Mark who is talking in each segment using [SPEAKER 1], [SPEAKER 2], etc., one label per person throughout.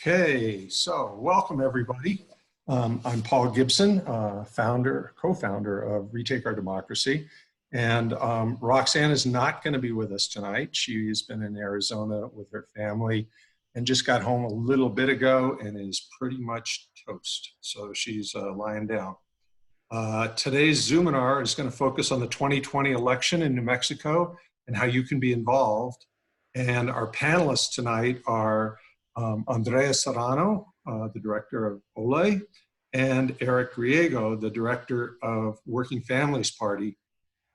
[SPEAKER 1] Okay, so welcome everybody. I'm Paul Gibson, co-founder of Retake Our Democracy. And Roxanne is not going to be with us tonight. She's been in Arizona with her family and just got home a little bit ago and is pretty much toast. So she's lying down. Today's Zoominar is going to focus on the 2020 election in New Mexico and how you can be involved. And our panelists tonight are Andrea Serrano, the director of OLE, and Eric Griego, the director of Working Families Party.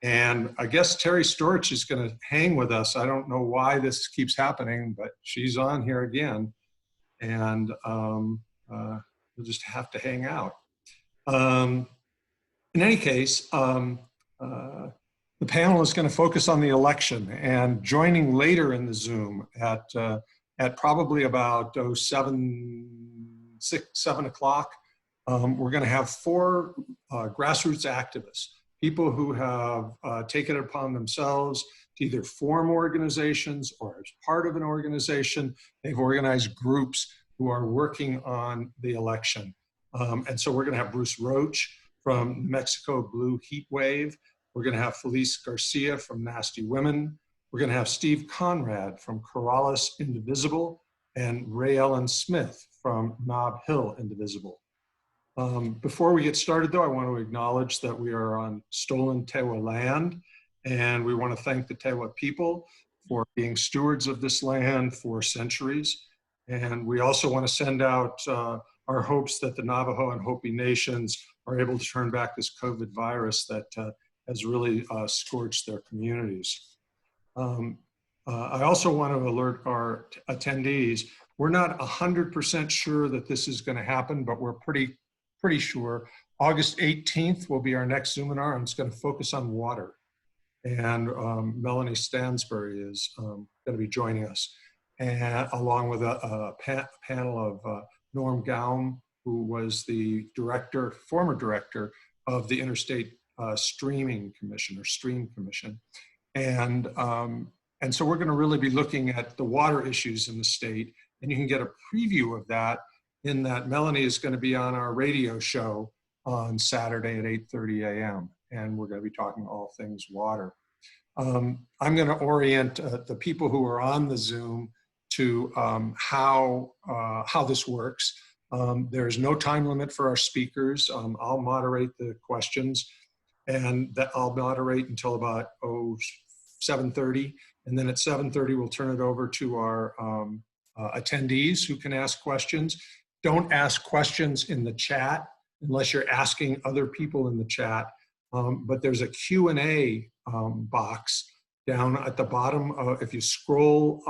[SPEAKER 1] And I guess Terry Storch is going to hang with us. I don't know why this keeps happening, but she's on here again. And we'll just have to hang out. In any case, the panel is going to focus on the election, and joining later in the Zoom at probably about 7 o'clock, we're going to have 4 grassroots activists, people who have taken it upon themselves to either form organizations or as part of an organization. They've organized groups who are working on the election. And so we're going to have Bruce Roach from New Mexico Blue Heat Wave. We're going to have Felice Garcia from Nasty Women. We're going to have Steve Conrad from Corrales Indivisible and Ray Ellen Smith from Nob Hill Indivisible. Before we get started, though, I want to acknowledge that we are on stolen Tewa land, and we want to thank the Tewa people for being stewards of this land for centuries. And we also want to send out our hopes that the Navajo and Hopi nations are able to turn back this COVID virus that has really scorched their communities. I also want to alert our attendees, we're not 100% sure that this is going to happen, but we're pretty sure. August 18th will be our next Zoominar, and it's going to focus on water. And Melanie Stansbury is going to be joining us, and along with a panel of Norm Gaum, who was the former director of the Interstate Streaming Commission, or Stream Commission. And so we're going to really be looking at the water issues in the state, and you can get a preview of that in that Melanie is going to be on our radio show on Saturday at 8:30 a.m. and we're going to be talking all things water. I'm going to orient the people who are on the Zoom to how this works. There's no time limit for our speakers. I'll moderate the questions, and I'll moderate until about 7:30, and then at 7:30 we'll turn it over to our attendees who can ask questions. Don't ask questions in the chat unless you're asking other people in the chat, but there's a Q&A box down at the bottom. If you scroll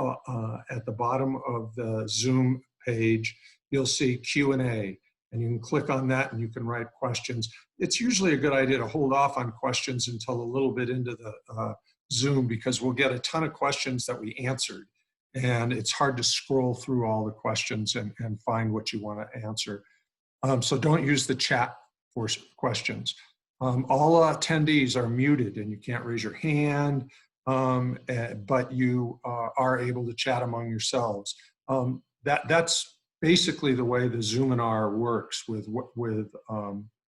[SPEAKER 1] at the bottom of the Zoom page, you'll see Q&A, and you can click on that and you can write questions. It's usually a good idea to hold off on questions until a little bit into the Zoom, because we'll get a ton of questions that we answered, and it's hard to scroll through all the questions and find what you want to answer. So don't use the chat for questions. All attendees are muted and you can't raise your hand, but you are able to chat among yourselves. That's basically the way the Zoominar works with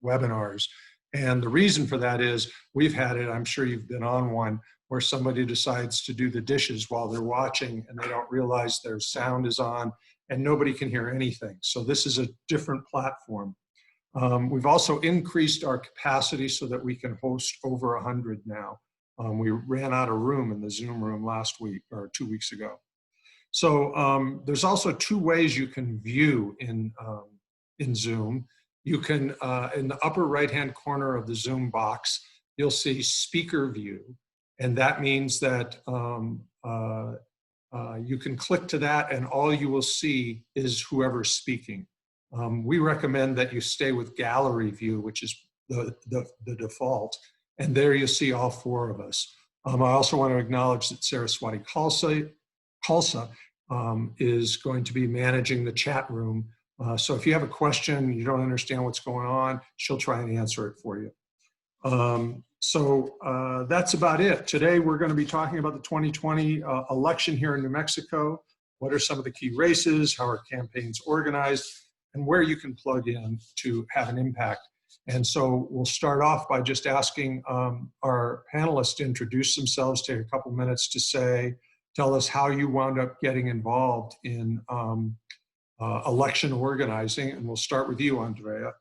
[SPEAKER 1] webinars. And the reason for that is we've had it, I'm sure you've been on one, where somebody decides to do the dishes while they're watching and they don't realize their sound is on and nobody can hear anything. So this is a different platform. We've also increased our capacity so that we can host over 100 now. We ran out of room in the Zoom room last week, or 2 weeks ago. So there's also 2 ways you can view in Zoom. You can, in the upper right-hand corner of the Zoom box, you'll see speaker view. And that means that you can click to that and all you will see is whoever's speaking. We recommend that you stay with gallery view, which is the default. And there you see all 4 of us. I also want to acknowledge that Saraswati Khalsa is going to be managing the chat room. So if you have a question, you don't understand what's going on, she'll try and answer it for you. So that's about it. Today we're going to be talking about the 2020 election here in New Mexico. what are some of the key races, how are campaigns organized, and where you can plug in to have an impact. And so we'll start off by just asking our panelists to introduce themselves, take a couple minutes to tell us how you wound up getting involved in election organizing. And we'll start with you, Andrea.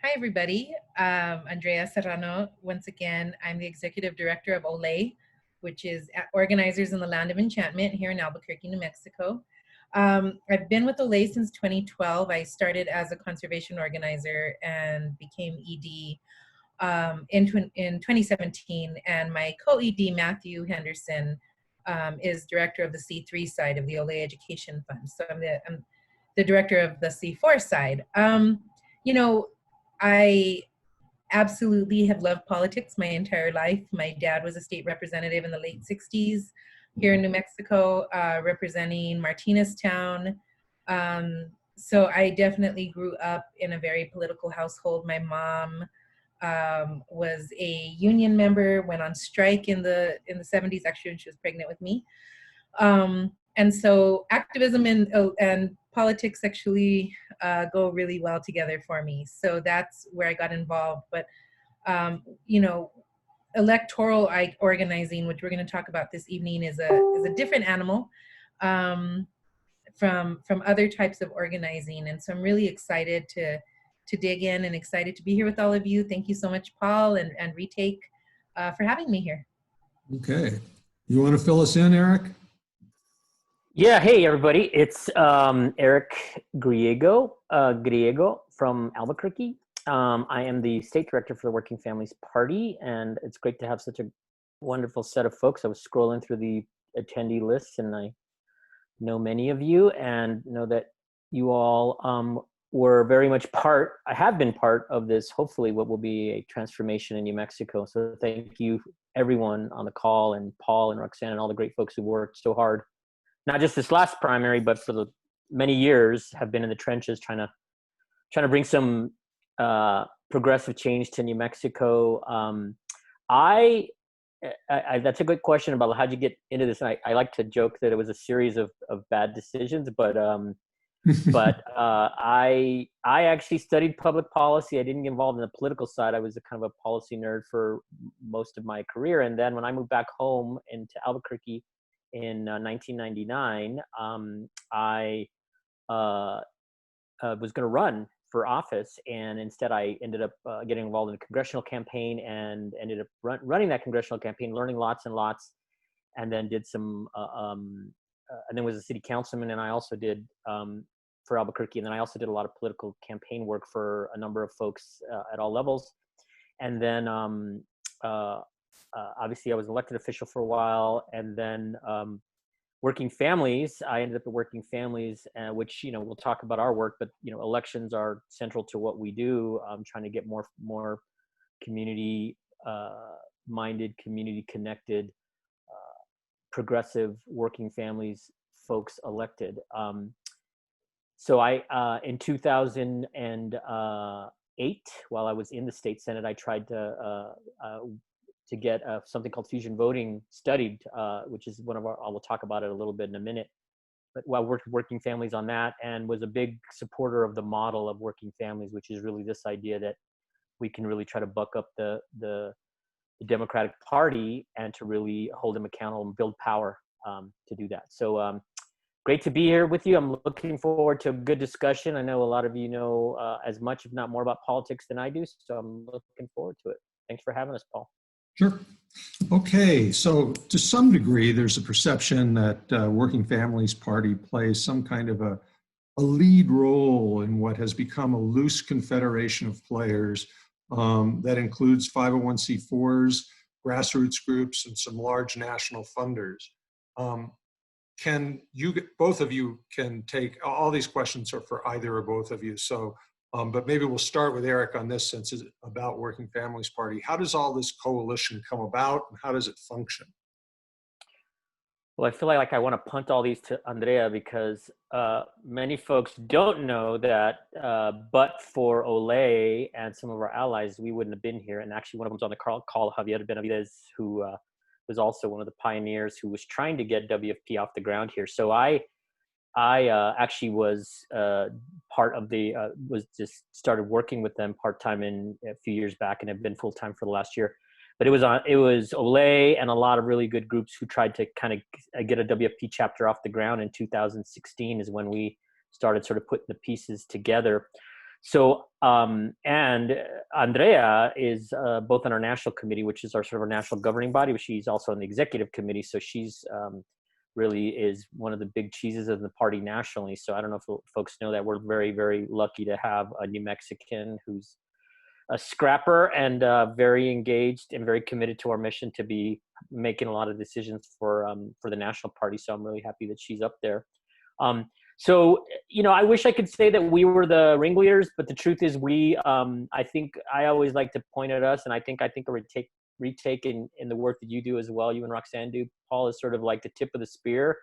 [SPEAKER 2] Hi, everybody. Andrea Serrano. Once again, I'm the executive director of OLE, which is Organizers in the Land of Enchantment here in Albuquerque, New Mexico. I've been with OLE since 2012. I started as a conservation organizer and became ED in 2017. And my co-ED, Matthew Henderson, is director of the C3 side of the OLE Education Fund. So I'm the director of the C4 side. You know, I absolutely have loved politics my entire life. My dad was a state representative in the late 60s here in New Mexico, representing Martineztown. So I definitely grew up in a very political household. My mom was a union member, went on strike in the 70s, actually, when she was pregnant with me. And so activism and politics actually go really well together for me. So that's where I got involved. But, you know, electoral organizing, which we're going to talk about this evening, is a different animal from other types of organizing. And so I'm really excited to dig in and excited to be here with all of you. Thank you so much, Paul and Retake, for having me here.
[SPEAKER 1] Okay. You want to fill us in, Eric?
[SPEAKER 3] Yeah, hey everybody, it's Eric Griego from Albuquerque. I am the state director for the Working Families Party, and it's great to have such a wonderful set of folks. I was scrolling through the attendee list, and I know many of you, and know that you all were very much I have been part of this, hopefully what will be a transformation in New Mexico. So thank you everyone on the call, and Paul and Roxanne and all the great folks who worked so hard, not just this last primary, but for the many years have been in the trenches trying to bring some progressive change to New Mexico. That's a good question about how'd you get into this. And I like to joke that it was a series of bad decisions, but I actually studied public policy. I didn't get involved in the political side. I was a kind of a policy nerd for most of my career. And then when I moved back home into Albuquerque in 1999, I was going to run for office, and instead I ended up getting involved in a congressional campaign and ended up running that congressional campaign, learning lots and lots, and then did some, and then was a city councilman, and I also did for Albuquerque, and then I also did a lot of political campaign work for a number of folks at all levels, and then obviously I was an elected official for a while, and then Working Families, I ended up at Working Families, which, you know, we'll talk about our work, but, you know, elections are central to what we do. Trying to get more community minded, community connected, progressive working families folks elected. So I, in 2008, while I was in the state Senate, I tried to get something called fusion voting studied, which is one of our, we'll talk about it a little bit in a minute, but while Working Families on that, and was a big supporter of the model of Working Families, which is really this idea that we can really try to buck up the Democratic Party and to really hold them accountable and build power to do that. So great to be here with you. I'm looking forward to a good discussion. I know a lot of you know as much, if not more, about politics than I do, so I'm looking forward to it. Thanks for having us, Paul.
[SPEAKER 1] Sure. Okay, so to some degree, there's a perception that Working Families Party plays some kind of a lead role in what has become a loose confederation of players that includes 501c4s, grassroots groups, and some large national funders. Can you, both of you can take, all these questions are for either or both of you, so but maybe we'll start with Eric on this, since it's about Working Families Party. How does all this coalition come about, and how does it function?
[SPEAKER 3] Well, I feel like I want to punt all these to Andrea, because many folks don't know that but for OLE and some of our allies, we wouldn't have been here. And actually one of them's on the call, Javier Benavides, who was also one of the pioneers who was trying to get WFP off the ground here. So I actually was part of the was just started working with them part-time a few years back, and have been full-time for the last year. But it was Olay and a lot of really good groups who tried to kind of get a WFP chapter off the ground. In 2016 is when we started sort of putting the pieces together. So and Andrea is both on our national committee, which is our sort of our national governing body, but she's also on the executive committee. So she's really is one of the big cheeses of the party nationally. So I don't know if folks know that we're very, very lucky to have a New Mexican who's a scrapper and very engaged and very committed to our mission to be making a lot of decisions for the national party. So I'm really happy that she's up there. So, you know, I wish I could say that we were the ringleaders, but the truth is I think I always like to point at us, and I think a retake in the work that you do as well, you and Roxanne do, Paul, is sort of like the tip of the spear.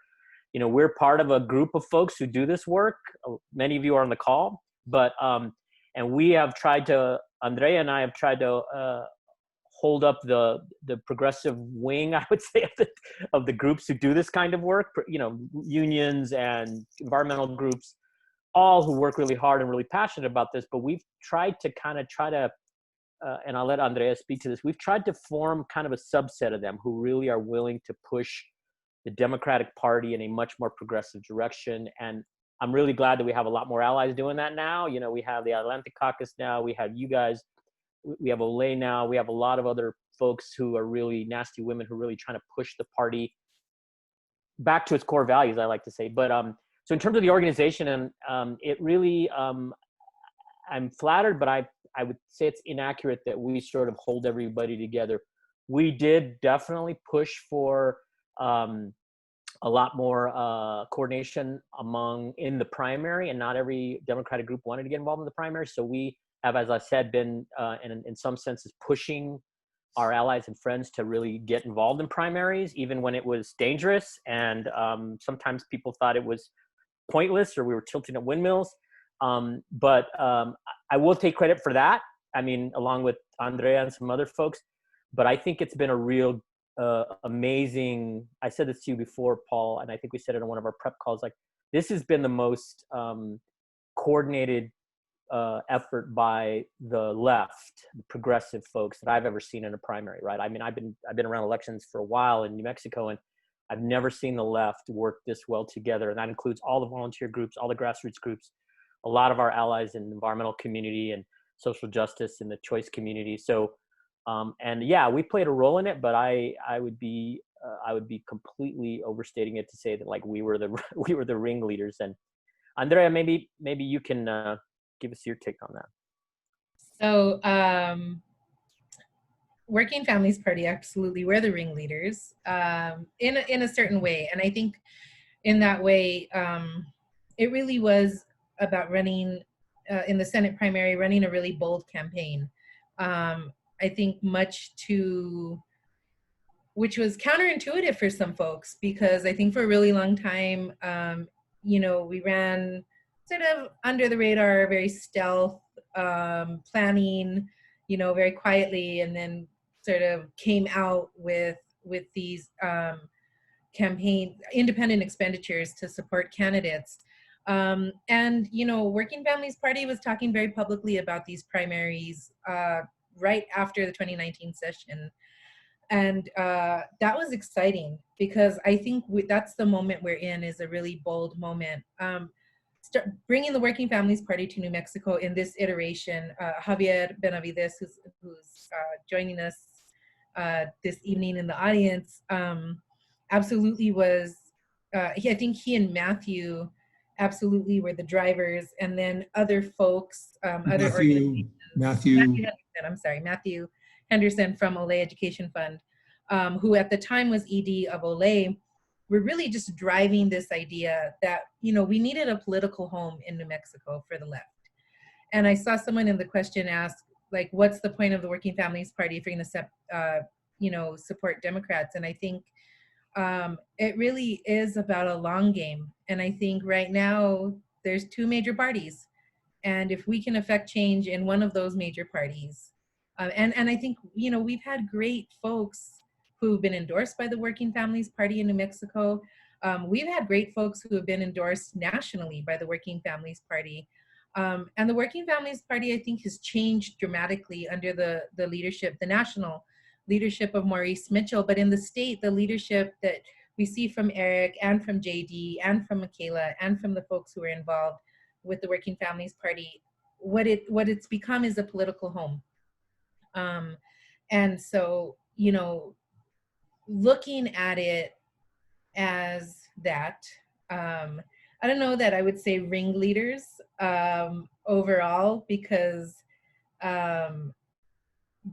[SPEAKER 3] You know, we're part of a group of folks who do this work. Many of you are on the call, but, and we have tried to, Andrea and I have tried to hold up the progressive wing, I would say, of the groups who do this kind of work, you know, unions and environmental groups, all who work really hard and really passionate about this. But we've tried to and I'll let Andrea speak to this, we've tried to form kind of a subset of them who really are willing to push the Democratic Party in a much more progressive direction. And I'm really glad that we have a lot more allies doing that now. You know, we have the Atlantic Caucus now, we have you guys, we have Olay now, we have a lot of other folks who are really nasty women who are really trying to push the party back to its core values, I like to say. But so in terms of the organization, and it really, I'm flattered, but I would say it's inaccurate that we sort of hold everybody together. We did definitely push for a lot more coordination in the primary, and not every Democratic group wanted to get involved in the primary. So we have, as I said, been in some senses pushing our allies and friends to really get involved in primaries, even when it was dangerous. And sometimes people thought it was pointless or we were tilting at windmills. But I will take credit for that. I mean, along with Andrea and some other folks, but I think it's been a real amazing, I said this to you before, Paul, and I think we said it on one of our prep calls, like this has been the most coordinated effort by the left, the progressive folks that I've ever seen in a primary, right? I mean, I've been around elections for a while in New Mexico, and I've never seen the left work this well together. And that includes all the volunteer groups, all the grassroots groups, a lot of our allies in the environmental community and social justice in the choice community. So, and yeah, we played a role in it, but I would be completely overstating it to say that like we were the ringleaders. And Andrea, maybe you can give us your take on that.
[SPEAKER 2] So, Working Families Party, absolutely, we're the ringleaders in a certain way, and I think in that way, it really was about running in the Senate primary, running a really bold campaign. I think which was counterintuitive for some folks, because I think for a really long time, you know, we ran sort of under the radar, very stealth, planning, you know, very quietly, and then sort of came out with these independent expenditures to support candidates. And, you know, Working Families Party was talking very publicly about these primaries right after the 2019 session. And that was exciting, because I think that's the moment we're in, is a really bold moment. Bringing the Working Families Party to New Mexico in this iteration, Javier Benavides, who's joining us this evening in the audience, absolutely was, I think he and Matthew absolutely were the drivers, and then other folks, other organizations. Matthew Henderson from Olay Education Fund, who at the time was ED of Olay, were really just driving this idea that, you know, we needed a political home in New Mexico for the left. And I saw someone in the question ask, like, what's the point of the Working Families Party if you're going to, you know, support Democrats? And I think it really is about a long game. And I think right now there's two major parties. And if we can affect change in one of those major parties, and I think, you know, we've had great folks who've been endorsed by the Working Families Party in New Mexico. We've had great folks who have been endorsed nationally by the Working Families Party. And the Working Families Party, I think, has changed dramatically under the leadership, the national leadership of Maurice Mitchell, but in the state, the leadership that we see from Eric and from JD and from Michaela and from the folks who are involved with the Working Families Party, what it's become is a political home. And so, you know, looking at it as that, I don't know that I would say ringleaders overall, because, but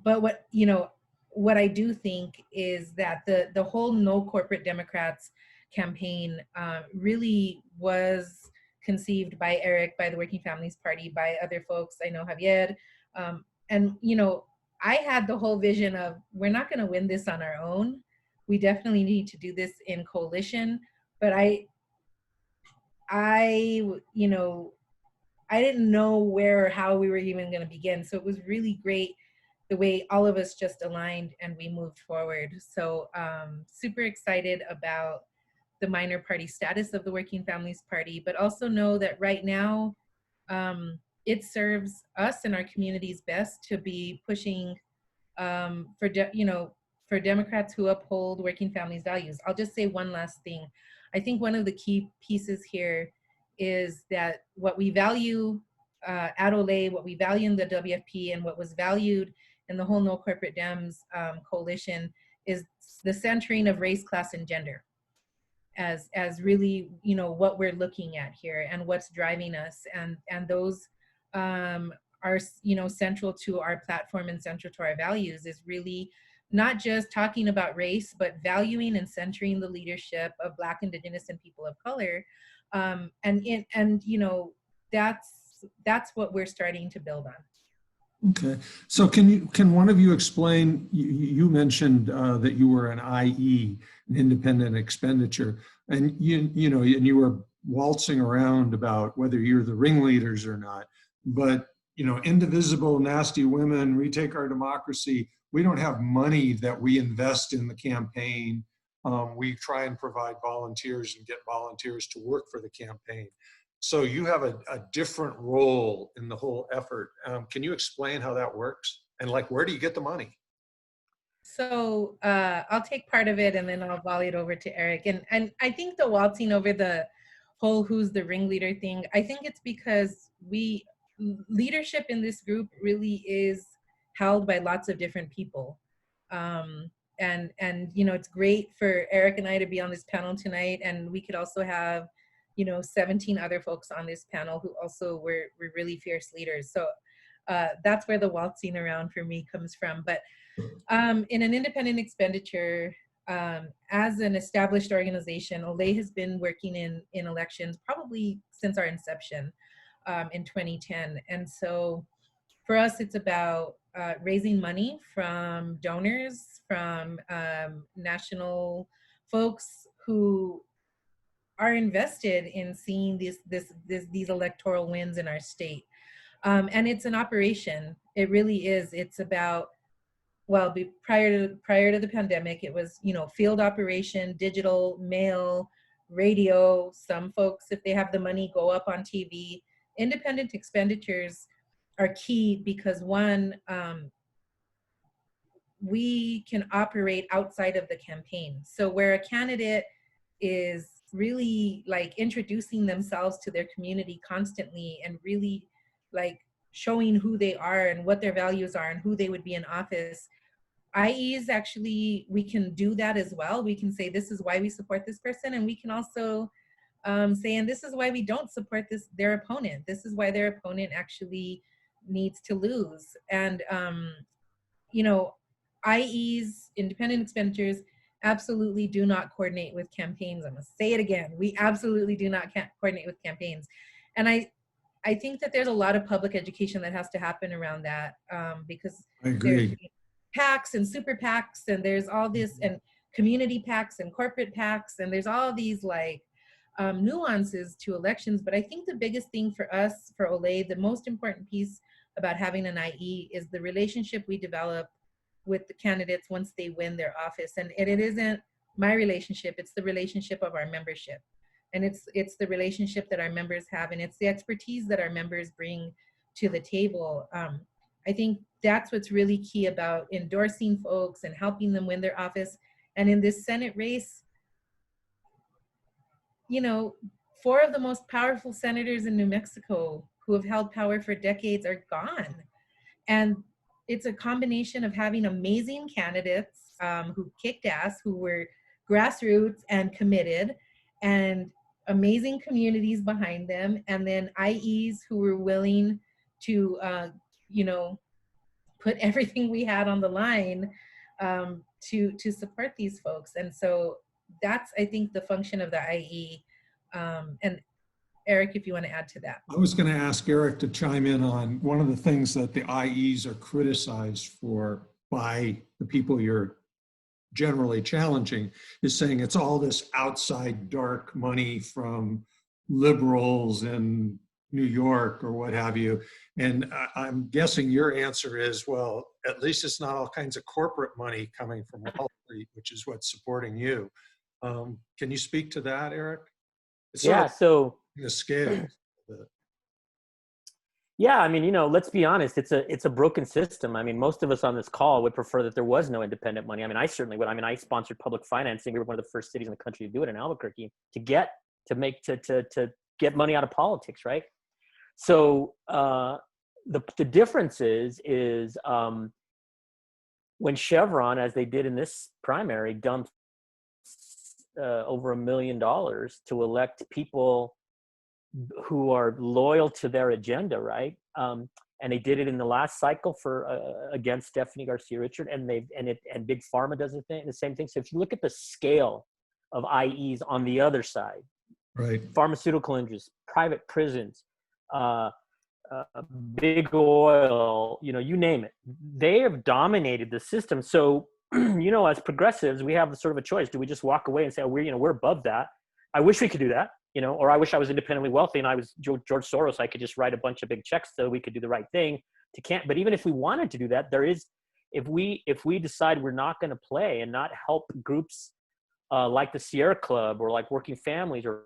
[SPEAKER 2] what, you know, what I do think is that the whole No Corporate Democrats campaign really was conceived by Eric, by the Working Families Party, by other folks. I know Javier. And, you know, I had the whole vision of, we're not going to win this on our own. We definitely need to do this in coalition. But you know, I didn't know where or how we were even going to begin. So it was really great the way all of us just aligned and we moved forward. So super excited about the minor party status of the Working Families Party, but also know that right now it serves us and our communities best to be pushing for Democrats who uphold working families' values. I'll just say one last thing. I think one of the key pieces here is that what we value at Olay, what we value in the WFP, and what was valued in the whole No Corporate Dems coalition is the centering of race, class, and gender as really, you know, what we're looking at here and what's driving us, and those are, you know, central to our platform and central to our values, is really not just talking about race, but valuing and centering the leadership of Black, Indigenous, and people of color. And you know, that's what we're starting to build on.
[SPEAKER 1] Okay, so can one of you explain? You mentioned that you were an IE, an independent expenditure, and you know, and you were waltzing around about whether you're the ringleaders or not. But you know, Indivisible, Nasty Women, Retake Our Democracy, we don't have money that we invest in the campaign. We try and provide volunteers and get volunteers to work for the campaign. So you have a different role in the whole effort. Can you explain how that works? And like, where do you get the money?
[SPEAKER 2] So I'll take part of it and then I'll volley it over to Eric. And I think the waltzing over the whole who's the ringleader thing, I think it's because leadership in this group really is held by lots of different people. And you know, it's great for Eric and I to be on this panel tonight, and we could also have, you know, 17 other folks on this panel who also were really fierce leaders. So that's where the waltzing around for me comes from. But in an independent expenditure, as an established organization, Olay has been working in elections probably since our inception in 2010. And so for us, it's about raising money from donors, from national folks who are invested in seeing these electoral wins in our state. And it's an operation. It really is. It's about, well, prior to the pandemic, it was, you know, field operation, digital, mail, radio. Some folks, if they have the money, go up on TV. Independent expenditures are key because one, we can operate outside of the campaign. So where a candidate is really like introducing themselves to their community constantly and really like showing who they are and what their values are and who they would be in office, IEs actually, we can do that as well. We can say, this is why we support this person. And we can also say, and this is why we don't support their opponent. This is why their opponent actually needs to lose. And, you know, IEs, independent expenditures, absolutely do not coordinate with campaigns. I'm gonna say it again. We absolutely do not coordinate with campaigns. And I think that there's a lot of public education that has to happen around that because
[SPEAKER 1] I agree.
[SPEAKER 2] there's PACs and super PACs, and there's all this, and community PACs and corporate PACs, and there's all these like nuances to elections. But I think the biggest thing for us, for Olay, the most important piece about having an IE is the relationship we develop with the candidates once they win their office. And it isn't my relationship, it's the relationship of our membership. And it's the relationship that our members have, and it's the expertise that our members bring to the table. I think that's what's really key about endorsing folks and helping them win their office. And in this Senate race, you know, 4 of the most powerful senators in New Mexico who have held power for decades are gone. And it's a combination of having amazing candidates who kicked ass, who were grassroots and committed, and amazing communities behind them, and then IEs who were willing to, you know, put everything we had on the line to support these folks. And so that's, I think, the function of the IE. And Eric, if you want to add to that.
[SPEAKER 1] I was going to ask Eric to chime in on one of the things that the IEs are criticized for by the people you're generally challenging is saying it's all this outside dark money from liberals in New York or what have you. And I'm guessing your answer is, well, at least it's not all kinds of corporate money coming from Wall Street, which is what's supporting you. Can you speak to that, Eric? It's
[SPEAKER 3] Yeah, so
[SPEAKER 1] the scale.
[SPEAKER 3] yeah, I mean, you know, let's be honest, it's a broken system. I mean, most of us on this call would prefer that there was no independent money. I mean, I certainly would. I mean, I sponsored public financing. We were one of the first cities in the country to do it in Albuquerque to get money out of politics, right? So the difference is when Chevron, as they did in this primary, dumped over $1 million to elect people who are loyal to their agenda, right? And they did it in the last cycle for against Stephanie Garcia Richard, and Big Pharma does the same thing. So if you look at the scale of IEs on the other side,
[SPEAKER 1] right,
[SPEAKER 3] pharmaceutical industries, private prisons, big oil, you know, you name it, they have dominated the system. So you know, as progressives, we have sort of a choice. Do we just walk away and say, oh, we're above that? I wish we could do that, you know, or I wish I was independently wealthy and I was George Soros. I could just write a bunch of big checks so we could do the right thing. But even if we wanted to do that, if we decide we're not going to play and not help groups like the Sierra Club or like Working Families or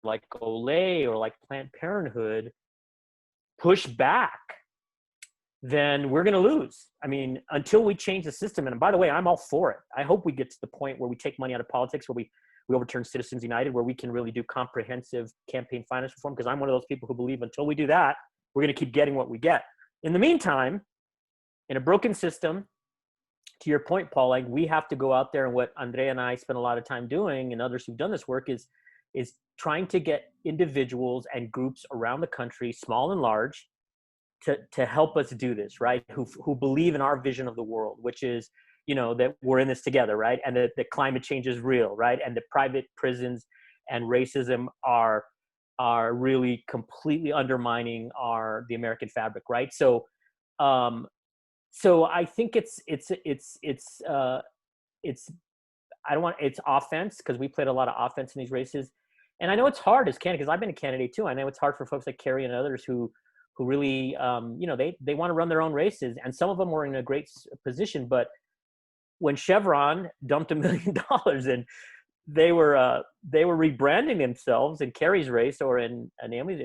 [SPEAKER 3] like Olay or like Planned Parenthood push back, then we're going to lose. I mean, until we change the system. And by the way, I'm all for it. I hope we get to the point where we take money out of politics, where we overturn Citizens United, where we can really do comprehensive campaign finance reform, because I'm one of those people who believe until we do that, we're going to keep getting what we get. In the meantime, in a broken system, to your point, Paul, like we have to go out there, and what Andrea and I spend a lot of time doing, and others who've done this work, is trying to get individuals and groups around the country, small and large, to help us do this, right? Who believe in our vision of the world, which is, you know, that we're in this together, right? And that climate change is real, right? And that private prisons and racism are really completely undermining the American fabric, right? So, so I think it's offense, because we played a lot of offense in these races, and I know it's hard as candidate, because I've been a candidate too. I know it's hard for folks like Carrie and others who really, you know, they want to run their own races, and some of them were in a great position. But when Chevron dumped $1 million and they were rebranding themselves in Carrie's race or in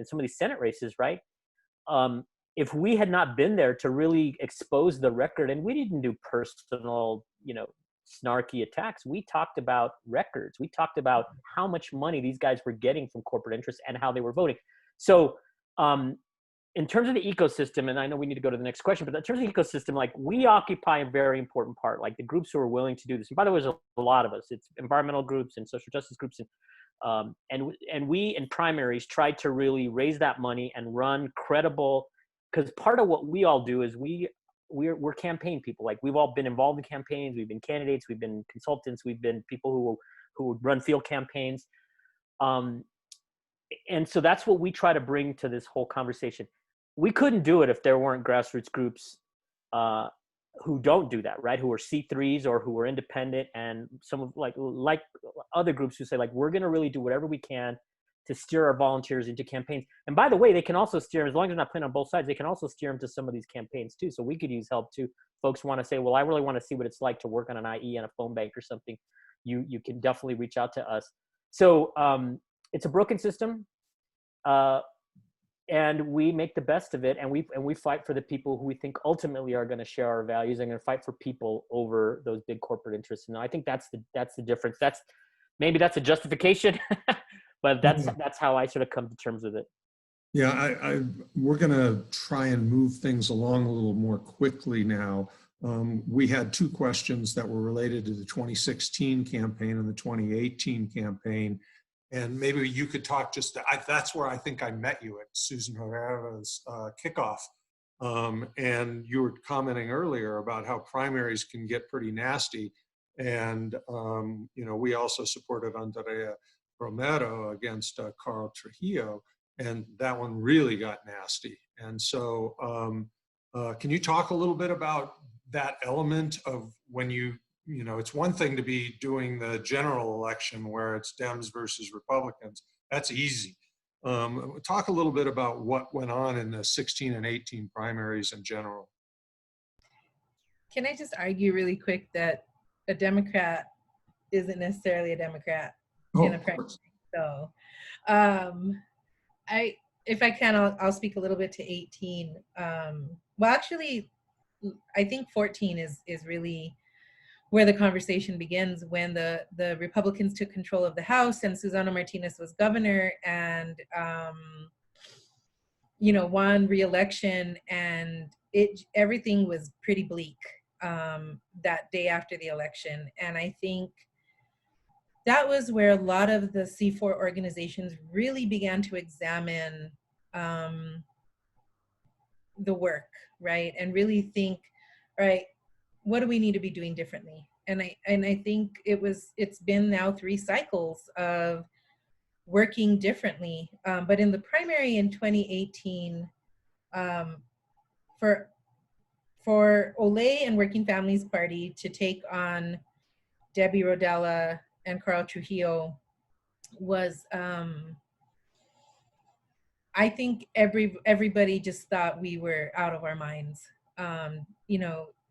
[SPEAKER 3] some of these Senate races, right? If we had not been there to really expose the record, and we didn't do personal, you know, snarky attacks, we talked about records. We talked about how much money these guys were getting from corporate interests and how they were voting. So, in terms of the ecosystem, and I know we need to go to the next question, but in terms of the ecosystem, like we occupy a very important part, like the groups who are willing to do this. And by the way, there's a lot of us. It's environmental groups and social justice groups, and we in primaries try to really raise that money and run credible, because part of what we all do is we're campaign people. Like we've all been involved in campaigns, we've been candidates, we've been consultants, we've been people who run field campaigns. And so that's what we try to bring to this whole conversation. We couldn't do it if there weren't grassroots groups who don't do that, right? Who are C3s or who are independent, and some of like other groups who say, like, we're going to really do whatever we can to steer our volunteers into campaigns. And by the way, they can also steer them, as long as they're not playing on both sides, they can also steer them to some of these campaigns too. So we could use help too. Folks want to say, well, I really want to see what it's like to work on an IE on a phone bank or something. You can definitely reach out to us. So it's a broken system. And we make the best of it, and we fight for the people who we think ultimately are going to share our values and going to fight for people over those big corporate interests. And I think that's the difference. Maybe that's a justification, but that's how I sort of come to terms with it.
[SPEAKER 1] Yeah, we're going to try and move things along a little more quickly now. We had two questions that were related to the 2016 campaign and the 2018 campaign. And maybe you could talk that's where I think I met you, at Susan Herrera's kickoff. And you were commenting earlier about how primaries can get pretty nasty. And, we also supported Andrea Romero against Carl Trujillo, and that one really got nasty. And so can you talk a little bit about that element of when it's one thing to be doing the general election where it's Dems versus Republicans. That's easy. Talk a little bit about what went on in the 16 and 18 primaries in general.
[SPEAKER 2] Can I just argue really quick that a Democrat isn't necessarily a Democrat in a primary? So if I can, I'll speak a little bit to 18. Well, actually, I think 14 is really where the conversation begins, when the Republicans took control of the House and Susana Martinez was governor, and won re-election, and everything was pretty bleak that day after the election. And I think that was where a lot of the C4 organizations really began to examine the work, right? And really think, all right, what do we need to be doing differently? And I think it's been now 3 cycles of working differently. But in the primary in 2018, for Olay and Working Families Party to take on Debbie Rodella and Carl Trujillo was, I think everybody just thought we were out of our minds.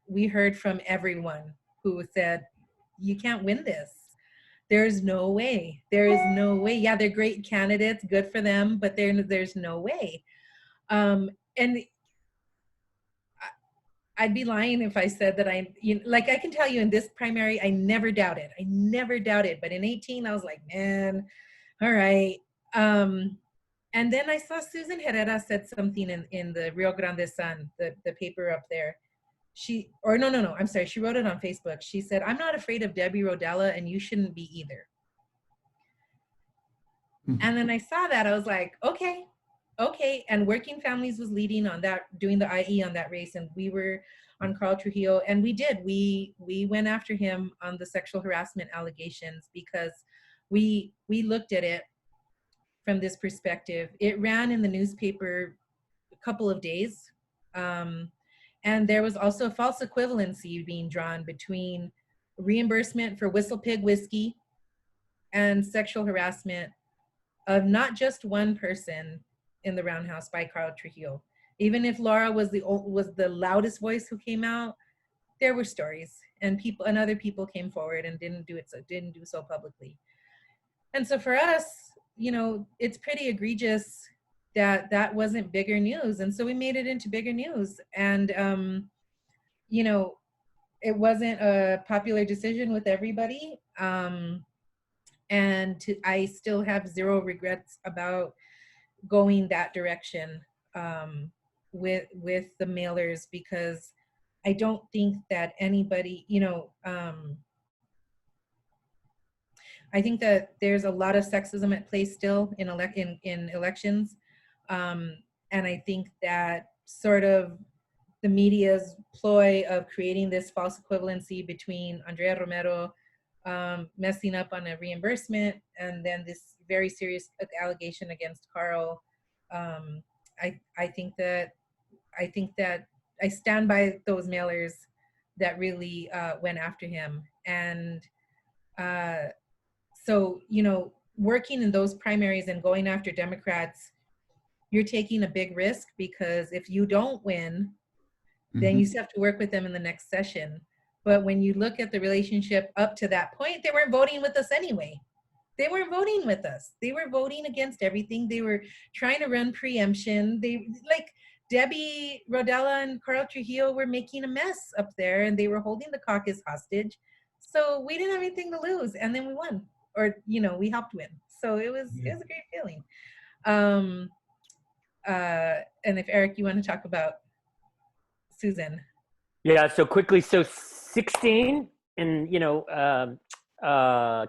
[SPEAKER 2] We heard from everyone who said, you can't win this. There's no way. There is no way. Yeah, they're great candidates, good for them, but there's no way. And I'd be lying if I said that I can tell you in this primary, I never doubted. But in 18, I was like, man, all right. And then I saw Susan Herrera said something in the Rio Grande Sun, the paper up there. I'm sorry, she wrote it on Facebook. She said, I'm not afraid of Debbie Rodella, and you shouldn't be either. Mm-hmm. And then I saw that, I was like, okay. And Working Families was leading on that, doing the IE on that race, and we were on Carl Trujillo, and we went after him on the sexual harassment allegations because we looked at it from this perspective. It ran in the newspaper a couple of days. And there was also false equivalency being drawn between reimbursement for Whistle Pig whiskey and sexual harassment of not just one person in the Roundhouse by Carl Trujillo. Even if Laura was the loudest voice who came out, there were stories, and other people came forward and didn't do so publicly. And so for us, it's pretty egregious that wasn't bigger news. And so we made it into bigger news. And, it wasn't a popular decision with everybody. I still have zero regrets about going that direction with the mailers, because I don't think that anybody, I think that there's a lot of sexism at play still in elections. And I think that sort of the media's ploy of creating this false equivalency between Andrea Romero messing up on a reimbursement and then this very serious allegation against Carl, I think that I stand by those mailers that really went after him. And so, working in those primaries and going after Democrats, you're taking a big risk, because if you don't win, then you still have to work with them in the next session. But when you look at the relationship up to that point, they weren't voting with us anyway. They weren't voting with us. They were voting against everything. They were trying to run preemption. They, like, Debbie Rodella and Carl Trujillo were making a mess up there, and they were holding the caucus hostage. So we didn't have anything to lose, and then we won, or, you know, we helped win. So it was a great feeling. And if Eric, you want to talk about Susan.
[SPEAKER 3] Yeah, so quickly, so 16, and, you know,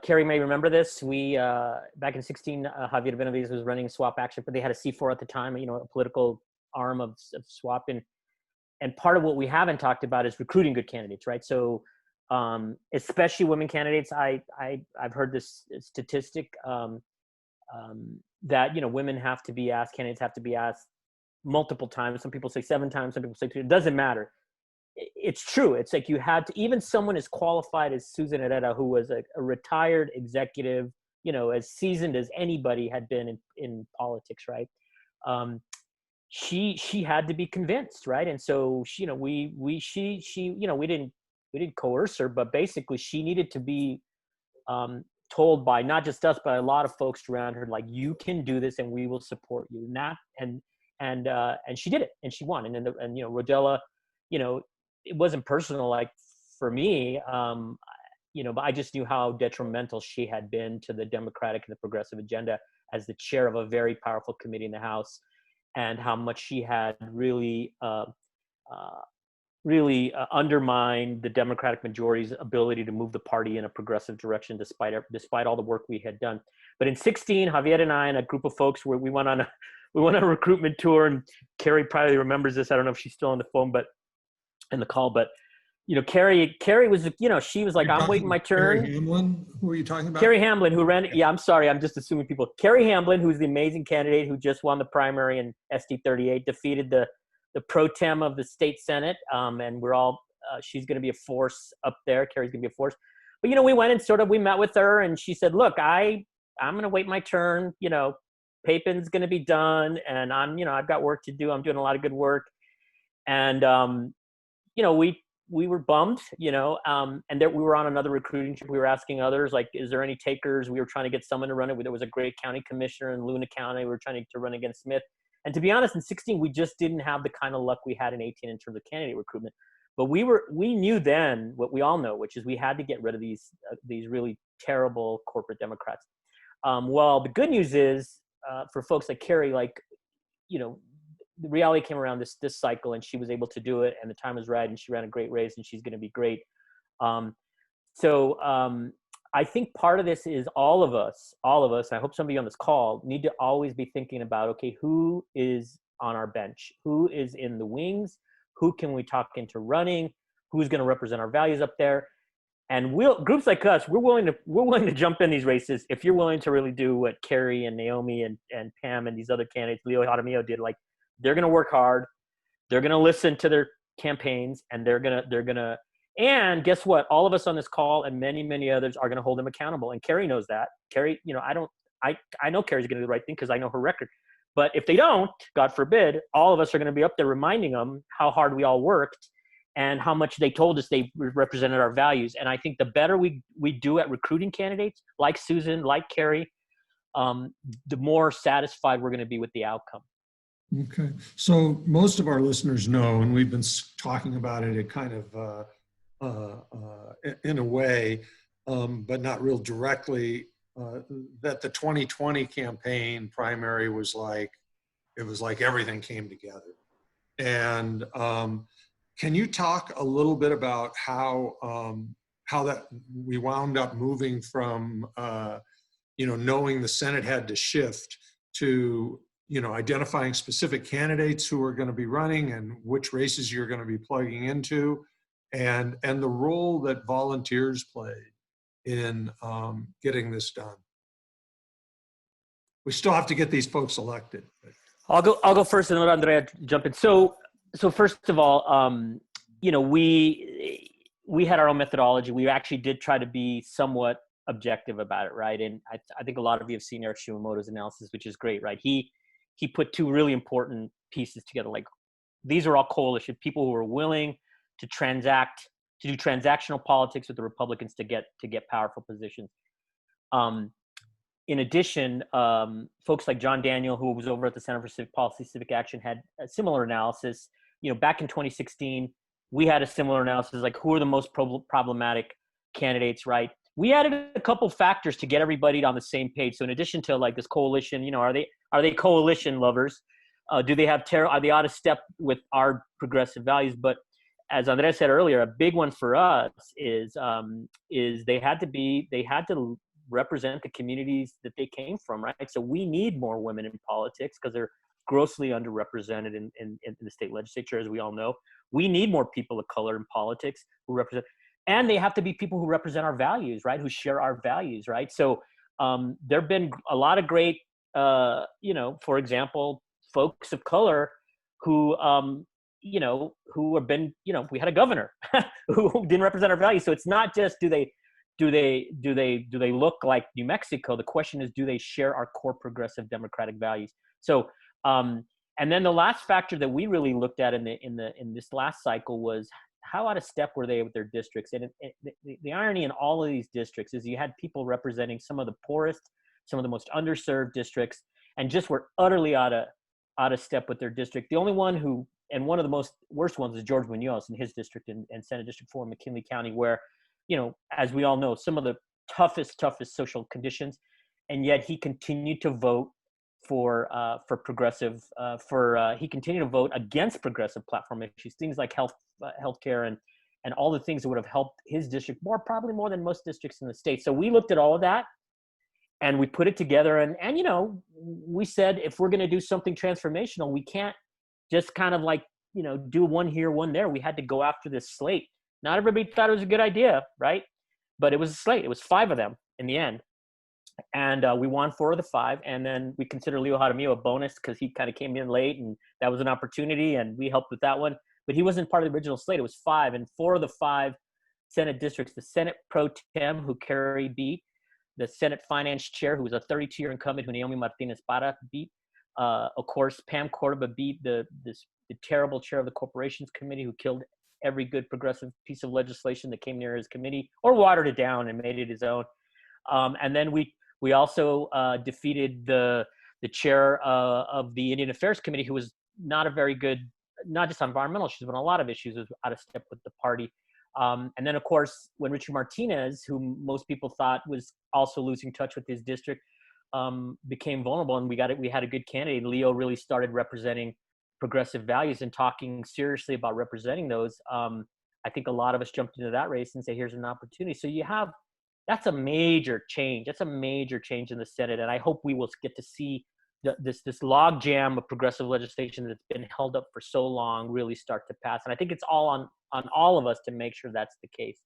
[SPEAKER 3] Carrie may remember this. We, back in 16, Javier Benavides was running Swap Action, but they had a C4 at the time, you know, a political arm of Swap. And part of what we haven't talked about is recruiting good candidates, right? So especially women candidates, I've heard this statistic that, you know, women have to be asked, candidates have to be asked multiple times. Some people say 7 times, some people say 2. It doesn't matter. It's true. It's like you had to, even someone as qualified as Susan Herrera, who was a retired executive, you know, as seasoned as anybody had been in politics, right? She had to be convinced, right? And so she, you know, she, you know, we didn't coerce her, but basically she needed to be told by not just us, but a lot of folks around her, like, you can do this and we will support you. And she did it, and she won. And you know, Rodella, you know, it wasn't personal, like, for me, you know, but I just knew how detrimental she had been to the Democratic and the progressive agenda as the chair of a very powerful committee in the House, and how much she had really undermined the Democratic majority's ability to move the party in a progressive direction, despite all the work we had done. But in 16, Javier and I and a group of folks, where we went on a recruitment tour, and Carrie probably remembers this. I don't know if she's still on the phone, but in the call, but, you know, Carrie was, you know, she was like, I'm waiting my turn.
[SPEAKER 1] Carrie Hamblin, who are you talking about?
[SPEAKER 3] Carrie Hamblin, who ran, yeah, I'm sorry, I'm just assuming people. Carrie Hamblin, who's the amazing candidate who just won the primary in SD 38, defeated the pro tem of the state Senate, and we're all, she's going to be a force up there. Carrie's going to be a force. But, you know, we went and we met with her, and she said, look, I'm going to wait my turn. You know, Papin's going to be done, and you know, I've got work to do. I'm doing a lot of good work. And, you know, we were bummed, you know, and we were on another recruiting trip. We were asking others, like, is there any takers? We were trying to get someone to run it. There was a great county commissioner in Luna County. We were trying to run against Smith. And to be honest, in 16, we just didn't have the kind of luck we had in 18 in terms of candidate recruitment. But we knew then what we all know, which is we had to get rid of these really terrible corporate Democrats. Well, the good news is for folks like Carrie, like, you know, the reality came around this cycle, and she was able to do it, and the time was right, and she ran a great race, and she's going to be great. So I think part of this is all of us, I hope somebody on this call, need to always be thinking about, okay, who is on our bench? Who is in the wings? Who can we talk into running? Who's going to represent our values up there? And groups like us, we're willing to jump in these races if you're willing to really do what Carrie and Naomi and Pam and these other candidates, Leo Jaramillo, did. Like, they're going to work hard. They're going to listen to their campaigns, and they're going to, and guess what? All of us on this call and many, many others are going to hold them accountable. And Carrie knows that. Carrie, you know, I know Carrie's going to do the right thing because I know her record. But if they don't, God forbid, all of us are going to be up there reminding them how hard we all worked and how much they told us they represented our values. And I think the better we do at recruiting candidates like Susan, like Carrie, the more satisfied we're going to be with the outcome.
[SPEAKER 1] Okay. So most of our listeners know, and we've been talking about it kind of in a way, but not real directly, that the 2020 campaign primary was like everything came together. And can you talk a little bit about how that we wound up moving from, you know, knowing the Senate had to shift to, you know, identifying specific candidates who are going to be running and which races you're going to be plugging into, and the role that volunteers played in getting this done? We still have to get these folks elected.
[SPEAKER 3] I'll go first, and let Andrea jump in. So first of all, you know, we had our own methodology. We actually did try to be somewhat objective about it, right? And I think a lot of you have seen Eric Shimamoto's analysis, which is great, right? He put two really important pieces together. Like, these are all coalition people who are willing to do transactional politics with the Republicans to get powerful positions. In addition, folks like John Daniel, who was over at the Center for Civic Policy, Civic Action, had a similar analysis. Back in 2016, we had a similar analysis, like who are the most problematic candidates, right? We added a couple factors to get everybody on the same page. So in addition to like this coalition, are they coalition lovers? Do they are they out of step with our progressive values? But as Andrea said earlier, a big one for us is they had to represent the communities that they came from, right? So we need more women in politics because they're grossly underrepresented in the state legislature, as we all know. We need more people of color in politics who represent, and they have to be people who represent our values, right? Who share our values, right? So there have been a lot of great, for example, folks of color who, who have been, we had a governor who didn't represent our values. So it's not just do they look like New Mexico? The question is, do they share our core progressive democratic values? So, and then the last factor that we really looked at in this last cycle was how out of step were they with their districts? And the irony in all of these districts is you had people representing some of the poorest, some of the most underserved districts, and just were utterly out of step with their district. The only one who, and one of the most worst ones, is George Munoz in his district in Senate District 4 in McKinley County, where, as we all know, some of the toughest social conditions, and yet he continued to vote for progressive, he continued to vote against progressive platform issues, things like healthcare and all the things that would have helped his district probably more than most districts in the state. So we looked at all of that and we put it together, and we said, if we're going to do something transformational, we can't just kind of like, do one here, one there. We had to go after this slate. Not everybody thought it was a good idea, right? But it was a slate. It was 5 of them in the end. And we won 4 of the 5. And then we considered Leo Jaramillo a bonus because he kind of came in late and that was an opportunity and we helped with that one. But he wasn't part of the original slate. It was 5. And 4 of the 5 Senate districts, the Senate Pro Tem, who Kerry beat, the Senate Finance Chair, who was a 32-year incumbent, who Naomi Martinez-Parra beat. Of course, Pam Cordoba beat the terrible chair of the Corporations Committee, who killed every good progressive piece of legislation that came near his committee, or watered it down and made it his own. And then we also defeated the chair of the Indian Affairs Committee, who was not a very good, not just on environmental issues, but on a lot of issues, was out of step with the party. And then, of course, when Richard Martinez, who most people thought was also losing touch with his district, became vulnerable, and we had a good candidate. Leo really started representing progressive values and talking seriously about representing those. I think a lot of us jumped into that race and say, here's an opportunity. So that's a major change. That's a major change in the Senate. And I hope we will get to see this log jam of progressive legislation that's been held up for so long really start to pass. And I think it's all on all of us to make sure that's the case.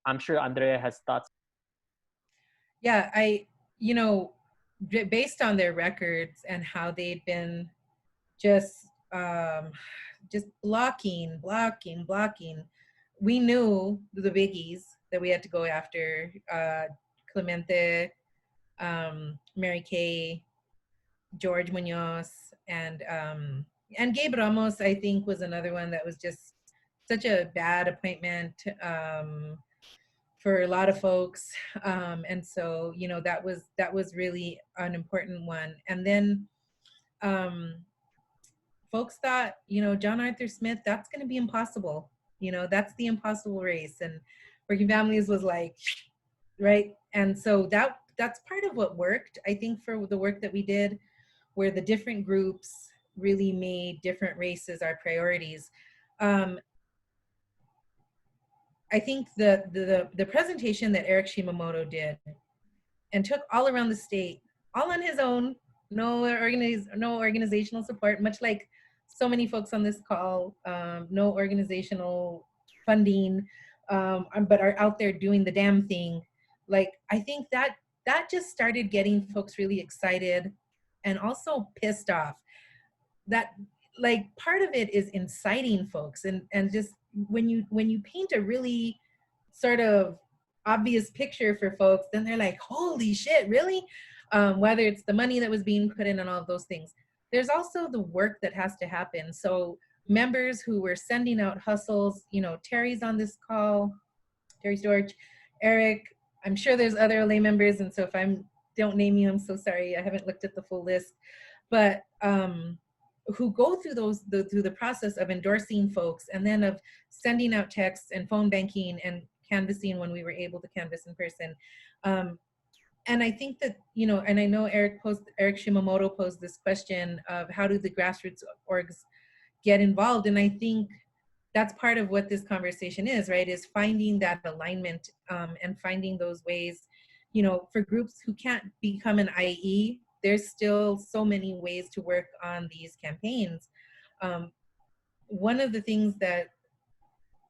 [SPEAKER 3] I'm sure Andrea has thoughts.
[SPEAKER 2] Yeah, based on their records and how they'd been just blocking. We knew the biggies that we had to go after: Clemente, Mary Kay, George Munoz, and Gabe Ramos. I think was another one that was just such a bad appointment for a lot of folks, and so that was really an important one. And then folks thought, John Arthur Smith, that's going to be impossible. That's the impossible race. And Working Families was like, right. And so that's part of what worked, I think, for the work that we did, where the different groups really made different races our priorities. I think the presentation that Eric Shimamoto did and took all around the state, all on his own, no organizational support, much like so many folks on this call, no organizational funding, but are out there doing the damn thing. Like, I think that just started getting folks really excited and also pissed off. That, like, part of it is inciting folks, and just when you paint a really sort of obvious picture for folks, then they're like, holy shit, really? Whether it's the money that was being put in and all of those things. There's also the work that has to happen. So members who were sending out hustles, you know, Terry's on this call, Terry Storch, Eric, I'm sure there's other lay members, and so if I don't name you, I'm so sorry, I haven't looked at the full list, but who go through through the process of endorsing folks and then of sending out texts and phone banking and canvassing when we were able to canvass in person. And I think that, you know, and I know Eric Shimamoto posed this question of how do the grassroots orgs get involved? And I think that's part of what this conversation is, right? Is finding that alignment and finding those ways, you know, for groups who can't become an IE, there's still so many ways to work on these campaigns. One of the things that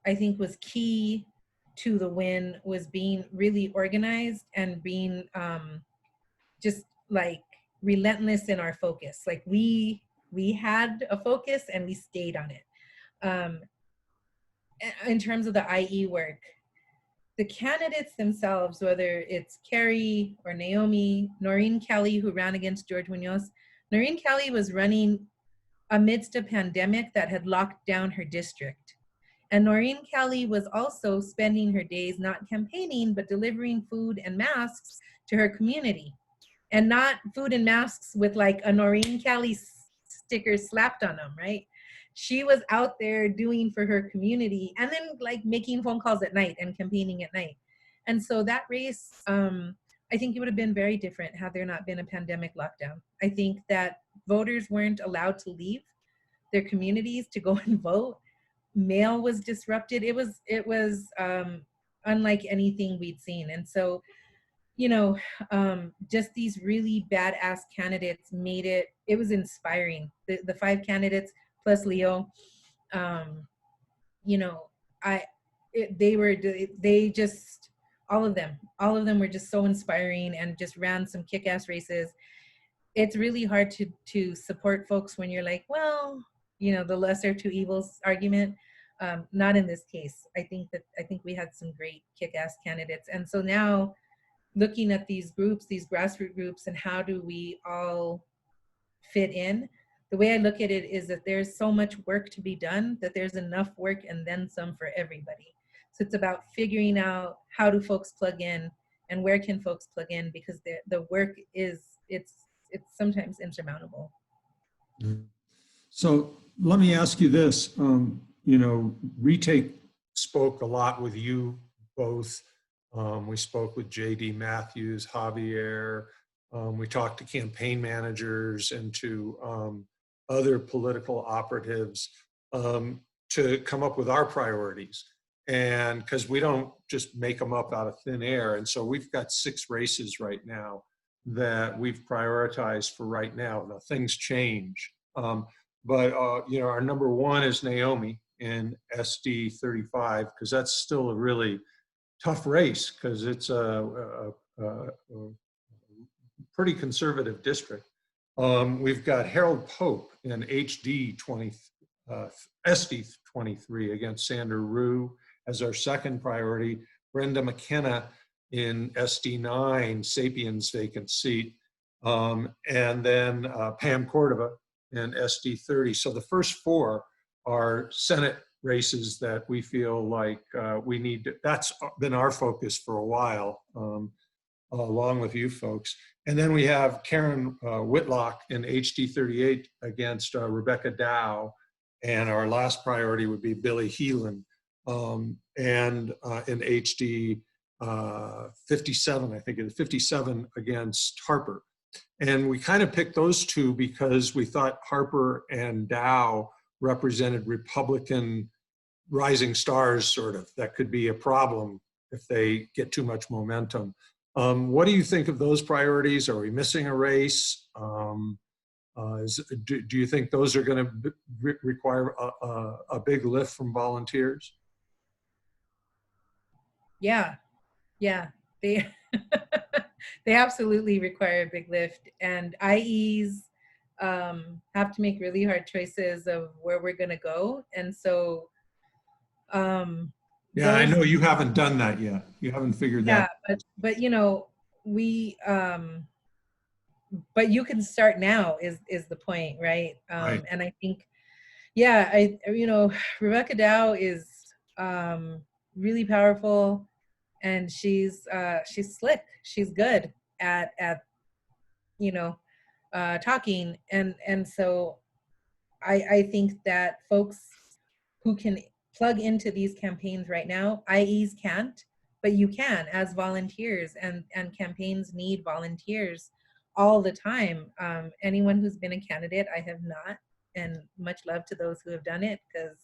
[SPEAKER 2] I think was key to the win was being really organized and being just like relentless in our focus. Like we had a focus and we stayed on it. In terms of the IE work, the candidates themselves, whether it's Carrie or Naomi, Noreen Kelly, who ran against George Munoz, Noreen Kelly was running amidst a pandemic that had locked down her district. And Noreen Kelly was also spending her days not campaigning, but delivering food and masks to her community. And not food and masks with like a Noreen Kelly sticker slapped on them, right? She was out there doing for her community and then like making phone calls at night and campaigning at night. And so that race, I think it would have been very different had there not been a pandemic lockdown. I think that voters weren't allowed to leave their communities to go and vote. Mail was disrupted. It was unlike anything we'd seen. And so, you know, just these really badass candidates made it, it was inspiring. The 5 candidates plus Leo, you know, they just, all of them were just so inspiring and just ran some kick-ass races. It's really hard to support folks when you're like, well, you know, the lesser two evils argument. Not in this case. I think we had some great kick-ass candidates. And so now looking at these groups, these grassroots groups, and how do we all fit in, the way I look at it is that there's so much work to be done that there's enough work and then some for everybody. So it's about figuring out how do folks plug in and where can folks plug in, because the work is, it's sometimes insurmountable.
[SPEAKER 1] So let me ask you this, you know, Retake spoke a lot with you both. We spoke with JD Matthews, Javier. We talked to campaign managers and to other political operatives to come up with our priorities. And because we don't just make them up out of thin air. And so we've got 6 races right now that we've prioritized for right now. Now things change. But you know, our number 1 is Naomi in SD 35, because that's still a really tough race, because it's a pretty conservative district. We've got Harold Pope in SD 23 against Sandra Rue as our second priority. Brenda McKenna in SD 9, Sapiens vacant seat, and then Pam Cordova in SD 30. So the first 4 are Senate races that we feel like we need to, that's been our focus for a while, along with you folks. And then we have Karen Whitlock in HD 38 against Rebecca Dow. And our last priority would be Billy Heelan and in HD 57, I think it is 57 against Harper. And we kind of picked those 2 because we thought Harper and Dow represented Republican rising stars, sort of, that could be a problem if they get too much momentum. What do you think of those priorities? Are we missing a race? Do you think those are going to require a big lift from volunteers?
[SPEAKER 2] Yeah, they they absolutely require a big lift, and IEs have to make really hard choices of where we're going to go. And so
[SPEAKER 1] Yeah, I
[SPEAKER 2] those,
[SPEAKER 1] know you haven't done that yet. You haven't figured
[SPEAKER 2] yeah,
[SPEAKER 1] that.
[SPEAKER 2] but you know, we, but you can start now is the point, right?
[SPEAKER 1] Right.
[SPEAKER 2] And I think, yeah, you know, Rebecca Dow is really powerful, and she's slick. She's good at you know, talking, and so I think that folks who can plug into these campaigns right now, IEs can't, but you can as volunteers, and campaigns need volunteers all the time. Anyone who's been a candidate, I have not, and much love to those who have done it, because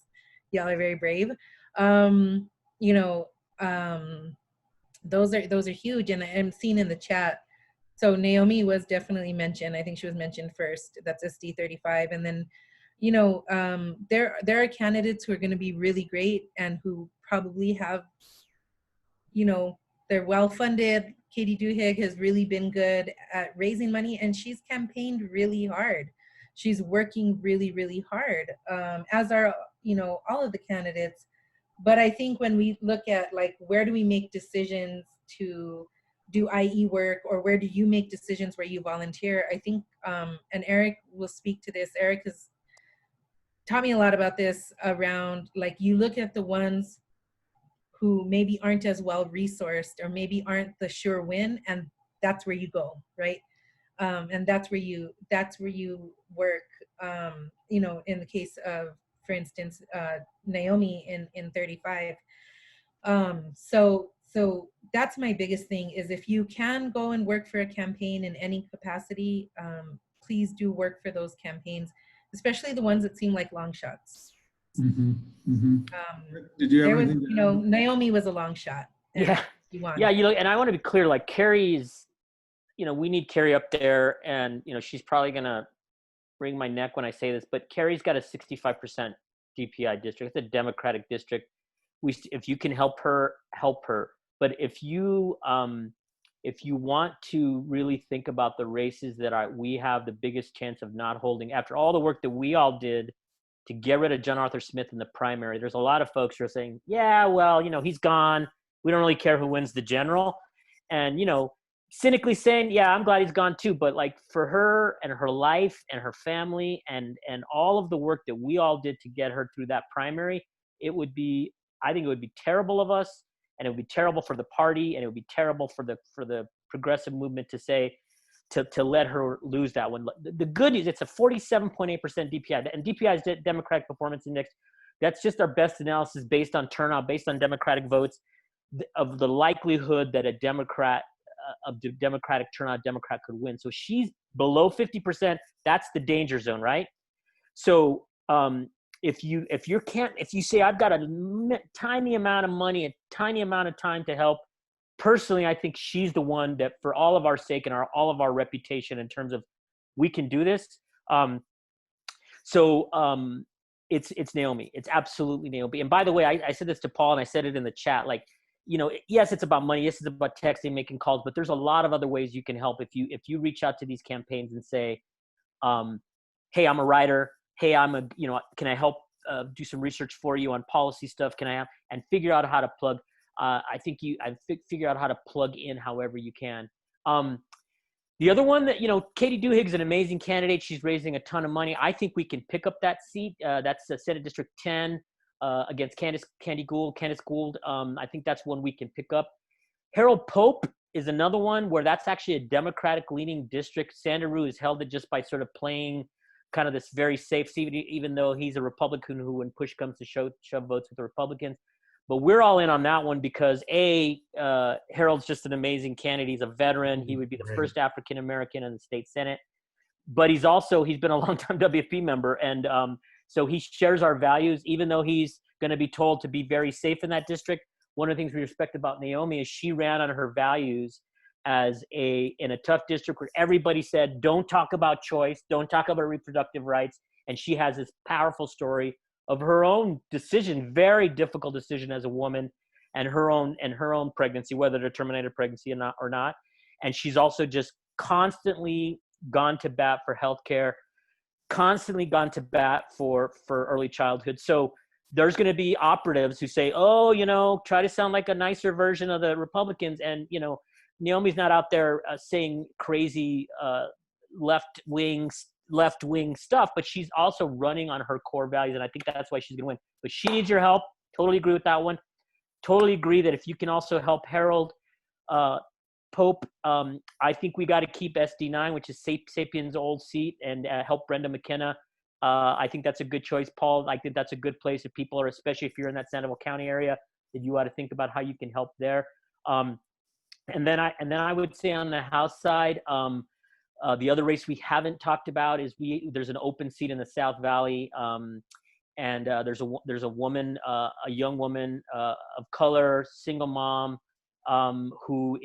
[SPEAKER 2] y'all are very brave. Um, you know, um, those are huge, and I'm seeing in the chat. So Naomi was definitely mentioned. I think she was mentioned first. That's SD35, and then, you know, there are candidates who are going to be really great and who probably have, you know, they're well funded. Katie Duhigg has really been good at raising money, and she's campaigned really hard. She's working really, really hard, as are, you know, all of the candidates. But I think when we look at, like, where do we make decisions to do IE work, or where do you make decisions where you volunteer? I think, and Eric will speak to this. Eric has taught me a lot about this around, like, you look at the ones who maybe aren't as well resourced, or maybe aren't the sure win, and that's where you go, right? And that's where you work. You know, in the case of, for instance, Naomi in 35. So that's my biggest thing, is if you can go and work for a campaign in any capacity, please do work for those campaigns, especially the ones that seem like long shots.
[SPEAKER 1] Mm-hmm. Mm-hmm. Did you have
[SPEAKER 2] There was,
[SPEAKER 1] anything to
[SPEAKER 2] you know,
[SPEAKER 1] add?
[SPEAKER 2] Naomi was a long shot.
[SPEAKER 3] Yeah.
[SPEAKER 2] She won.
[SPEAKER 3] Yeah. You know, and I want to be clear, like Carrie's, you know, we need Carrie up there, and, you know, she's probably going to wring my neck when I say this, but Carrie's got a 65% DPI district. It's a Democratic district. If you can help her, help her. But if you want to really think about the races that we have the biggest chance of not holding, after all the work that we all did to get rid of John Arthur Smith in the primary, there's a lot of folks who are saying, yeah, well, you know, he's gone. We don't really care who wins the general. And, you know, cynically saying, yeah, I'm glad he's gone too. But like, for her and her life and her family and all of the work that we all did to get her through that primary, I think it would be terrible of us, and it would be terrible for the party, and it would be terrible for the progressive movement to say, to let her lose that one. The good news, it's a 47.8% DPI, and DPI is Democratic Performance Index. That's just our best analysis based on turnout, based on Democratic votes, of the likelihood that a Democrat, of the Democratic turnout, Democrat could win. So she's below 50%. That's the danger zone, right? So if you say, I've got a tiny amount of money, a tiny amount of time to help, personally, I think she's the one that, for all of our sake and all of our reputation in terms of we can do this. It's Naomi. It's absolutely Naomi. And by the way, I said this to Paul, and I said it in the chat, like, you know, yes, it's about money. Yes, it's about texting, making calls, but there's a lot of other ways you can help. If you reach out to these campaigns and say, hey, I'm a writer. Hey, can I help do some research for you on policy stuff? And figure out how to plug. Figure out how to plug in however you can. The other one that, you know, Katie Duhigg's an amazing candidate. She's raising a ton of money. I think we can pick up that seat. That's Senate District 10 against Candice Gould. I think that's one we can pick up. Harold Pope is another one where that's actually a Democratic leaning district. Sandra Rue has held it just by sort of playing kind of this very safe seat, even though he's a Republican who, when push comes to shove votes with the Republicans. But we're all in on that one because Harold's just an amazing candidate. He's a veteran. He would be the first African-American in the state Senate. But he's been a long-time WFP member. And so he shares our values, even though he's going to be told to be very safe in that district. One of the things we respect about Naomi is she ran on her values in a tough district where everybody said, don't talk about choice, don't talk about reproductive rights. And she has this powerful story of her own decision, very difficult decision as a woman, and her own pregnancy, whether to terminate a pregnancy or not. And she's also just constantly gone to bat for healthcare, constantly gone to bat for early childhood. So there's going to be operatives who say, oh, try to sound like a nicer version of the Republicans. And, Naomi's not out there saying crazy left wing stuff, but she's also running on her core values. And I think that's why she's going to win. But she needs your help. Totally agree with that one. Totally agree that if you can also help Harold Pope, I think we got to keep SD9, which is Sapien's old seat, and help Brenda McKenna. I think that's a good choice, Paul. I think that's a good place if people are, especially if you're in that Sandoval County area, that you ought to think about how you can help there. And then I would say on the House side, the other race we haven't talked about is there's an open seat in the South Valley, and there's a woman, a young woman of color, single mom, who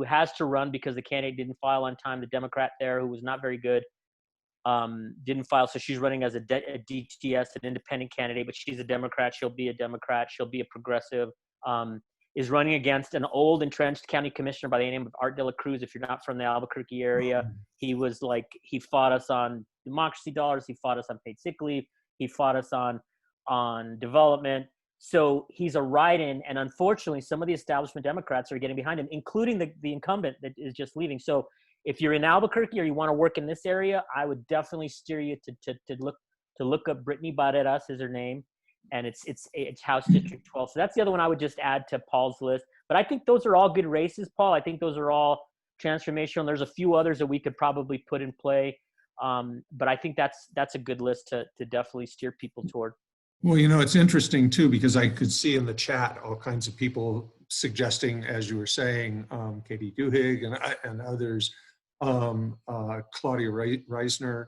[SPEAKER 3] has to run because the candidate didn't file on time. The Democrat there, who was not very good, didn't file, so she's running as a DTS, an independent candidate, but she's a Democrat. She'll be a Democrat. She'll be a progressive. Is running against an old entrenched county commissioner by the name of Art De La Cruz. If you're not from the Albuquerque area, he fought us on democracy dollars. He fought us on paid sick leave. He fought us on development. So he's a write-in, and unfortunately, some of the establishment Democrats are getting behind him, including the incumbent that is just leaving. So if you're in Albuquerque or you want to work in this area, I would definitely steer you to look up Brittany Barreras is her name. And it's House District 12. So that's the other one I would just add to Paul's list. But I think those are all good races, Paul. I think those are all transformational. There's a few others that we could probably put in play. But I think that's a good list to definitely steer people toward.
[SPEAKER 1] Well, it's interesting too, because I could see in the chat all kinds of people suggesting, as you were saying, Katie Duhigg and others, Claudia Reisner,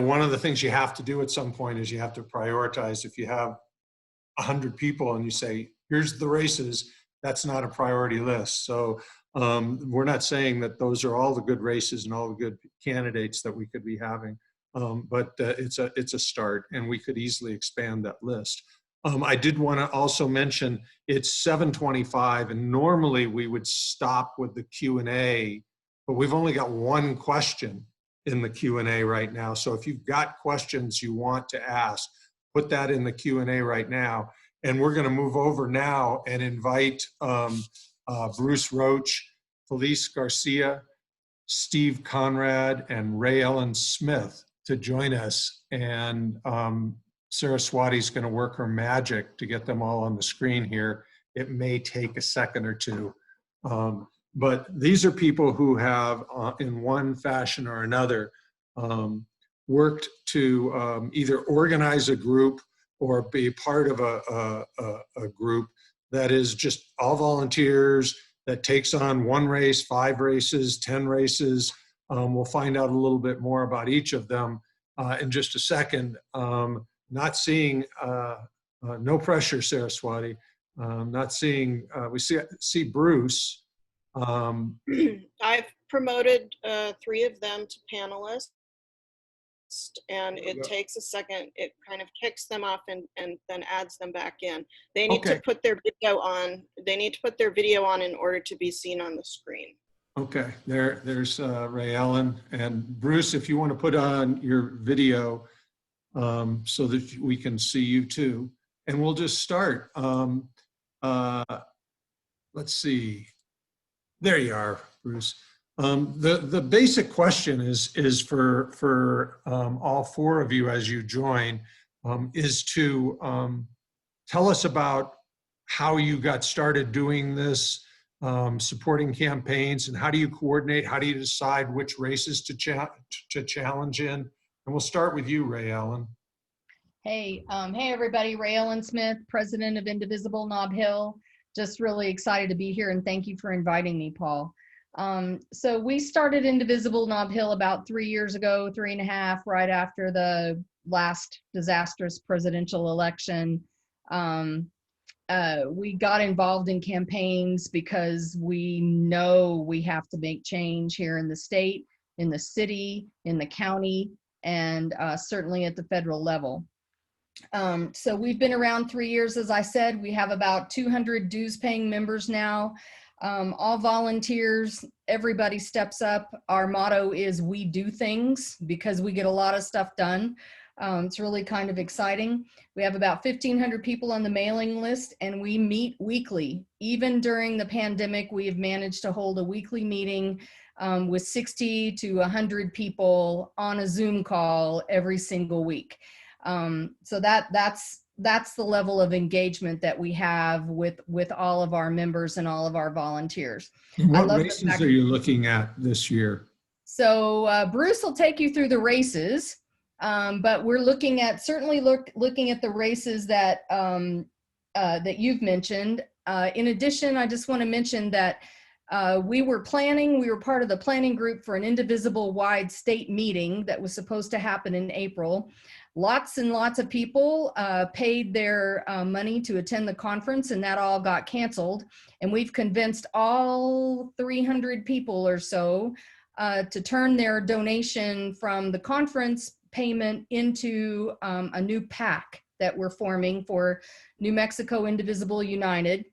[SPEAKER 1] one of the things you have to do at some point is you have to prioritize. If you have 100 people and you say, here's the races, that's not a priority list. So we're not saying that those are all the good races and all the good candidates that we could be having, but it's a start, and we could easily expand that list. I did want to also mention it's 7:25, and normally we would stop with the Q&A, but we've only got one question in the Q&A right now. So if you've got questions you want to ask, put that in the Q&A right now. And we're going to move over now and invite Bruce Roach, Felice Garcia, Steve Conrad, and Ray Ellen Smith to join us. And Saraswati's going to work her magic to get them all on the screen here. It may take a second or two. But these are people who have, in one fashion or another, worked to either organize a group or be part of a group that is just all volunteers, that takes on 1 race, 5 races, 10 races. We'll find out a little bit more about each of them in just a second. Not seeing, no pressure, Saraswati. Not seeing, we see Bruce.
[SPEAKER 4] I've promoted 3 of them to panelists, and it takes a second. It kind of kicks them off and then adds them back in. They need to put their video on. They need to put their video on in order to be seen on the screen.
[SPEAKER 1] Okay, there's Ray Ellen. And Bruce, if you want to put on your video so that we can see you too. And we'll just start. Let's see. There you are, Bruce. The basic question is for all 4 of you as you join, is to tell us about how you got started doing this, supporting campaigns, and how do you coordinate, how do you decide which races to challenge in? And we'll start with you, Ray Ellen.
[SPEAKER 5] Hey everybody, Ray Ellen Smith, president of Indivisible, Nob Hill. Just really excited to be here, and thank you for inviting me, Paul. So we started Indivisible Nob Hill about 3 years ago, 3.5, right after the last disastrous presidential election. We got involved in campaigns because we know we have to make change here in the state, in the city, in the county, and certainly at the federal level. So we've been around 3 years, as I said. We have about 200 dues-paying members now, all volunteers. Everybody steps up. Our motto is "We do things," because we get a lot of stuff done. It's really kind of exciting. We have about 1,500 people on the mailing list, and we meet weekly. Even during the pandemic, we have managed to hold a weekly meeting with 60 to 100 people on a Zoom call every single week. So that's the level of engagement that we have with all of our members and all of our volunteers.
[SPEAKER 1] And what races are you looking at this year?
[SPEAKER 5] So Bruce will take you through the races, but we're looking at looking at the races that that you've mentioned. In addition, I just want to mention that we were part of the planning group for an Indivisible wide state meeting that was supposed to happen in April. Lots and lots of people paid their money to attend the conference, and that all got canceled. And we've convinced all 300 people or so to turn their donation from the conference payment into a new PAC that we're forming for New Mexico Indivisible United,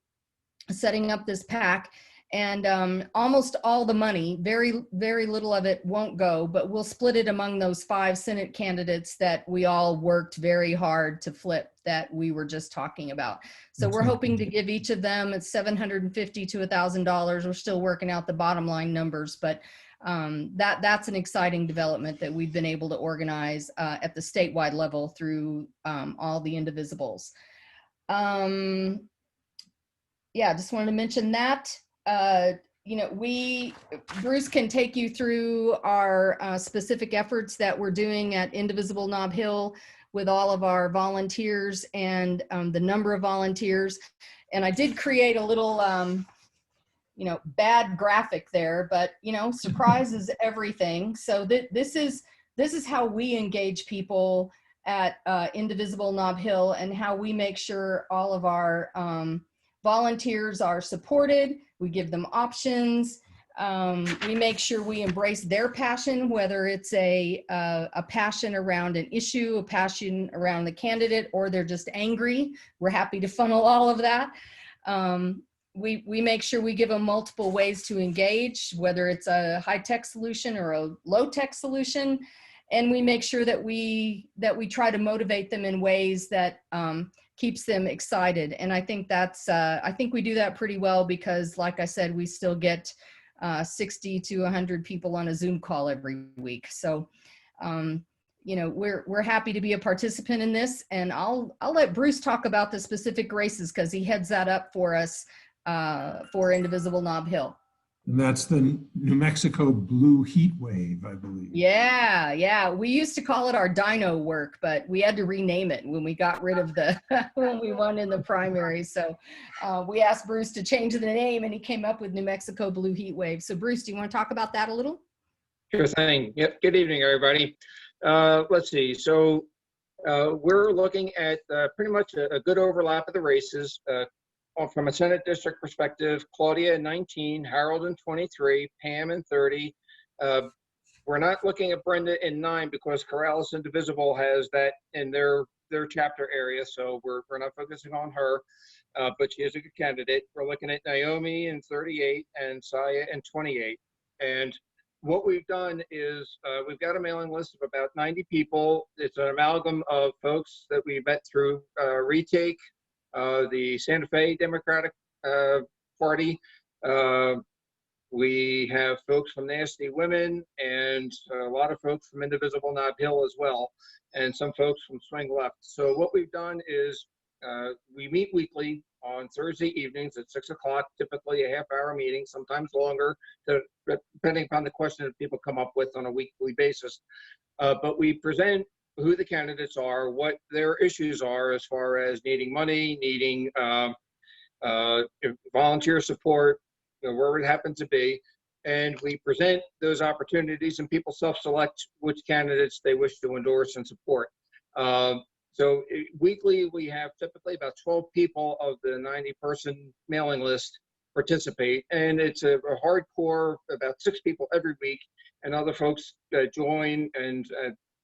[SPEAKER 5] setting up this PAC. And almost all the money, very, very little of it won't go, but we'll split it among those 5 Senate candidates that we all worked very hard to flip that we were just talking about. So we're hoping to give each of them at $750 to $1,000. We're still working out the bottom line numbers, but that's an exciting development that we've been able to organize at the statewide level through all the Indivisibles. Yeah, just wanted to mention that. You know, Bruce can take you through our specific efforts that we're doing at Indivisible Nob Hill with all of our volunteers and the number of volunteers. And I did create a little, you know, bad graphic there, but you know, surprise is everything. So this is how we engage people at Indivisible Nob Hill, and how we make sure all of our volunteers are supported. We give them options. We make sure we embrace their passion, whether it's a passion around an issue, a passion around the candidate, or they're just angry. We're happy to funnel all of that. We make sure we give them multiple ways to engage, whether it's a high-tech solution or a low-tech solution. And we make sure that we try to motivate them in ways that keeps them excited. And I think I think we do that pretty well, because like I said, we still get 60 to 100 people on a Zoom call every week. So, you know, we're happy to be a participant in this, and I'll let Bruce talk about the specific races, because he heads that up for us for Indivisible Nob Hill.
[SPEAKER 1] And that's the New Mexico Blue Heat Wave, I believe.
[SPEAKER 5] Yeah. We used to call it our dino work, but we had to rename it when we got rid of when we won in the primary. So we asked Bruce to change the name, and he came up with New Mexico Blue Heat Wave. So Bruce, do you want to talk about that a little?
[SPEAKER 6] Sure thing. Yep. Good evening, everybody. Let's see. So we're looking at pretty much a good overlap of the races. From a Senate district perspective, Claudia in 19, Harold in 23, Pam in 30. We're not looking at Brenda in 9 because Corrales Indivisible has that in their chapter area, so we're not focusing on her, but she is a good candidate. We're looking at Naomi in 38 and Saya in 28. And what we've done is we've got a mailing list of about 90 people. It's an amalgam of folks that we met through Retake, the Santa Fe Democratic Party. We have folks from Nasty Women, and a lot of folks from Indivisible Nob Hill as well, and some folks from Swing Left. So what we've done is we meet weekly on Thursday evenings at 6 o'clock, typically a half-hour meeting, sometimes longer, depending upon the question that people come up with on a weekly basis. But we present who the candidates are, what their issues are as far as needing money, needing volunteer support, you know, wherever it happens to be. And we present those opportunities, and people self-select which candidates they wish to endorse and support. So weekly, we have typically about 12 people of the 90-person mailing list participate, and it's a hardcore, about 6 people every week, and other folks join, and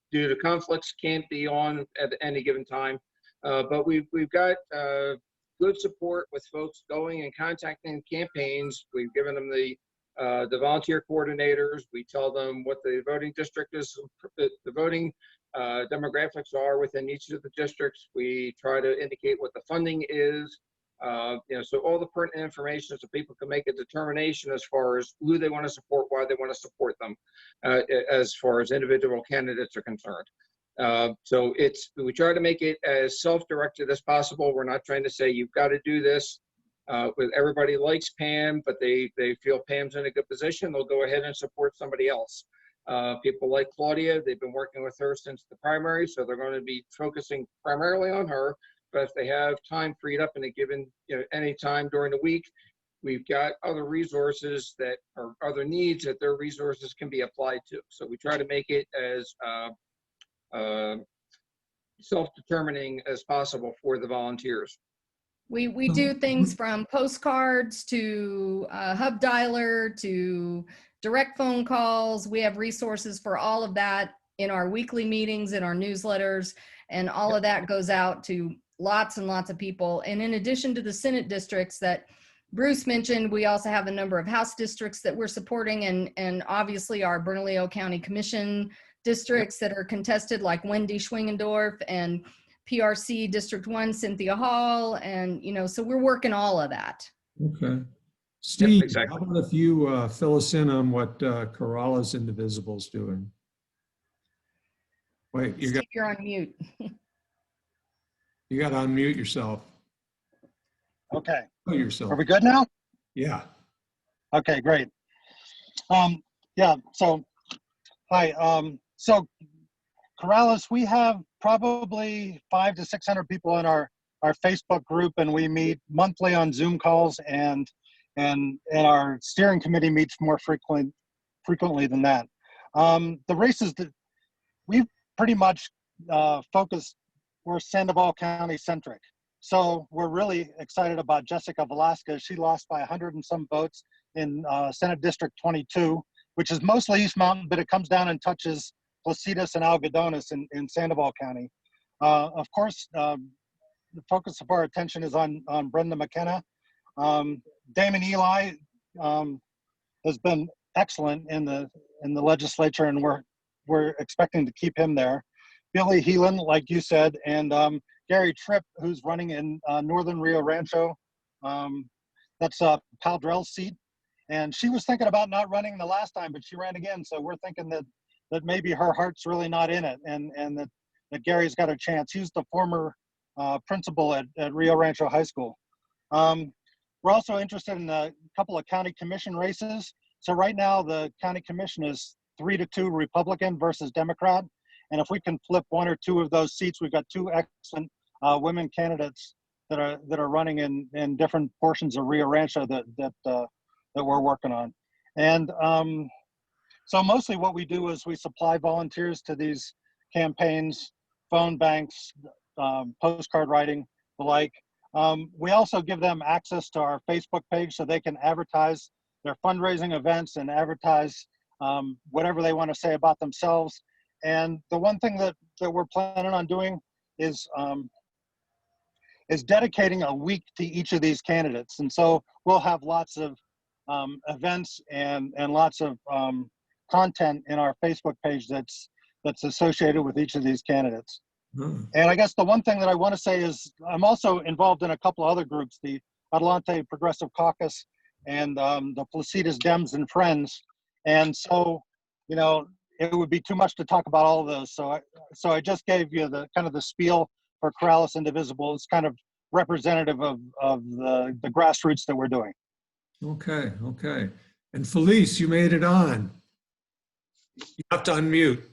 [SPEAKER 6] due to conflicts can't be on at any given time. But we've got good support with folks going and contacting campaigns. We've given them the The volunteer coordinators, we tell them what the voting district is, the voting demographics are within each of the districts. We try to indicate what the funding is, so all the pertinent information so people can make a determination as far as who they want to support, why they want to support them, as far as individual candidates are concerned. So we try to make it as self-directed as possible. We're not trying to say you've got to do this. Everybody likes Pam, but they feel Pam's in a good position. They'll go ahead and support somebody else. People like Claudia, they've been working with her since the primary, so they're going to be focusing primarily on her. But if they have time freed up in a given, any time during the week, we've got other resources that are other needs that their resources can be applied to. So we try to make it as self-determining as possible for the volunteers.
[SPEAKER 5] We do things from postcards to hub dialer to direct phone calls. We have resources for all of that in our weekly meetings, in our newsletters, and all of that goes out to lots and lots of people. And in addition to the Senate districts that Bruce mentioned, we also have a number of House districts that we're supporting, and obviously our Bernalillo County Commission districts that are contested, like Wendy Schwingendorf, and PRC District 1, Cynthia Hall, and so we're working all of that.
[SPEAKER 1] Okay. Steve,
[SPEAKER 6] Yep, exactly.
[SPEAKER 1] How about if you fill us in on what Corrales Indivisible is doing? Wait,
[SPEAKER 5] Steve, you're on mute.
[SPEAKER 1] You got to unmute yourself.
[SPEAKER 7] Okay.
[SPEAKER 1] Unmute yourself.
[SPEAKER 7] Are we good now?
[SPEAKER 1] Yeah.
[SPEAKER 7] Okay, great. Yeah, so, hi. So Corrales, we have probably 500 to 600 people in our Facebook group, and we meet monthly on Zoom calls, and our steering committee meets more frequently than that. The races that we've pretty much focused, we're Sandoval County centric. So we're really excited about Jessica Velasquez. She lost by 100 and some votes in Senate District 22, which is mostly East Mountain, but it comes down and touches Placitas and Algodones in Sandoval County. Of course, the focus of our attention is on Brenda McKenna. Damon Eli has been excellent in the legislature, and we're expecting to keep him there. Billy Heelan, like you said, and Gary Tripp, who's running in Northern Rio Rancho. That's Pal Drell's seat. And she was thinking about not running the last time, but she ran again. So we're thinking that maybe her heart's really not in it, and that Gary's got a chance. He's the former principal at Rio Rancho High School. We're also interested in a couple of county commission races. So right now the county commission is 3-2 Republican versus Democrat. And if we can flip one or two of those seats, we've got two excellent women candidates that are running in different portions of Rio Rancho that we're working on. And so mostly what we do is we supply volunteers to these campaigns, phone banks, postcard writing, the like. We also give them access to our Facebook page so they can advertise their fundraising events and advertise whatever they want to say about themselves. And the one thing that we're planning on doing is dedicating a week to each of these candidates. And so we'll have lots of events and lots of content in our Facebook page that's associated with each of these candidates. And I guess the one thing that I want to say is I'm also involved in a couple of other groups, the Adelante Progressive Caucus and the Placitas Dems and Friends. And so, it would be too much to talk about all of those. So I just gave you the kind of the spiel for Corrales Indivisible. It's kind of representative of the grassroots that we're doing.
[SPEAKER 1] Okay. And Felice, you made it on. You have to unmute.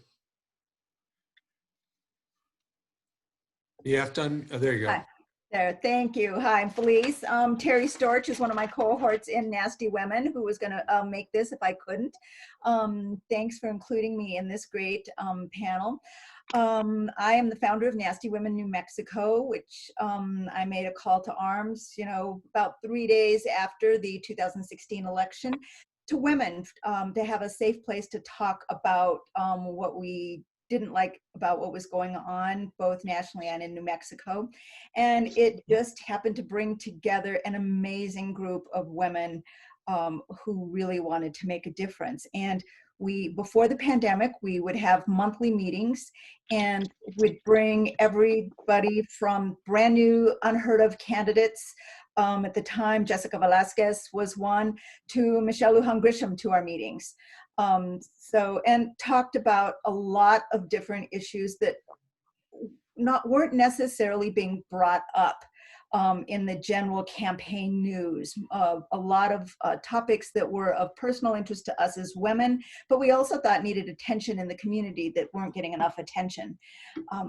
[SPEAKER 1] You have to there you go.
[SPEAKER 8] Hi. There, thank you. Hi, I'm Felice. Terry Storch is one of my cohorts in Nasty Women who was going to make this if I couldn't. Thanks for including me in this great panel. I am the founder of Nasty Women New Mexico, which I made a call to arms, about 3 days after the 2016 election, to women to have a safe place to talk about what we didn't like about what was going on both nationally and in New Mexico. And it just happened to bring together an amazing group of women who really wanted to make a difference. And before the pandemic, we would have monthly meetings and would bring everybody from brand new, unheard of candidates. At the time, Jessica Velasquez was one, to Michelle Lujan Grisham to our meetings. And talked about a lot of different issues that weren't necessarily being brought up in the general campaign news. A lot of topics that were of personal interest to us as women, but we also thought needed attention in the community that weren't getting enough attention.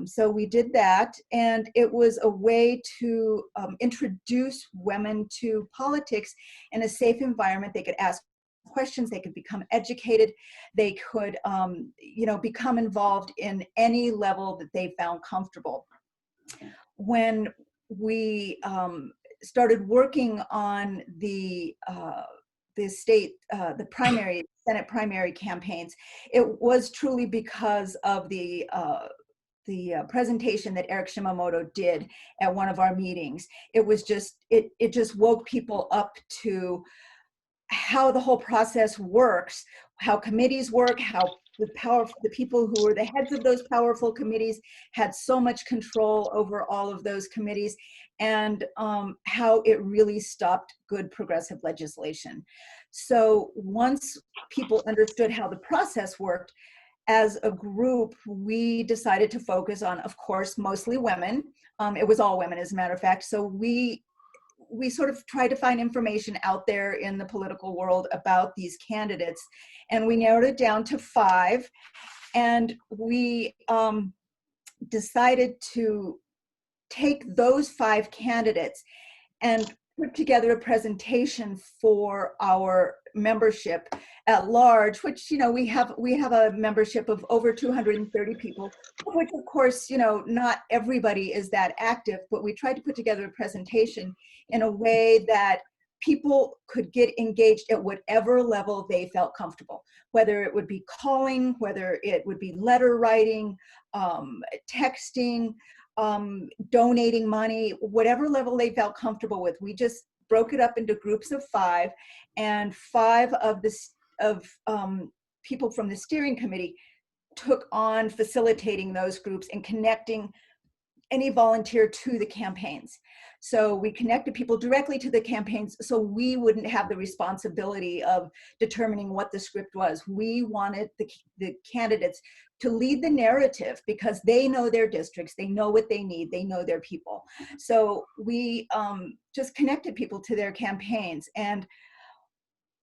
[SPEAKER 8] So we did that, and it was a way to introduce women to politics in a safe environment. They could ask questions, they could become educated, they could become involved in any level that they found comfortable. When we started working on the Senate primary campaigns, it was truly because of the presentation that Eric Shimamoto did at one of our meetings. It was just, it just woke people up to how the whole process works, how committees work, how the people who were the heads of those powerful committees had so much control over all of those committees, and how it really stopped good progressive legislation. So once people understood how the process worked, as a group, we decided to focus on, of course, mostly women. It was all women, as a matter of fact. So we sort of tried to find information out there in the political world about these candidates, and we narrowed it down to 5. And we decided to take those 5 candidates and put together a presentation for our membership at large, which, we have a membership of over 230 people, which of course, not everybody is that active, but we tried to put together a presentation in a way that people could get engaged at whatever level they felt comfortable, whether it would be calling, whether it would be letter writing, texting, donating money, whatever level they felt comfortable with. We just broke it up into groups of 5, and 5 of people from the steering committee took on facilitating those groups and connecting any volunteer to the campaigns. So we connected people directly to the campaigns, so we wouldn't have the responsibility of determining what the script was. We wanted the candidates to lead the narrative because they know their districts, they know what they need, they know their people. So we just connected people to their campaigns, and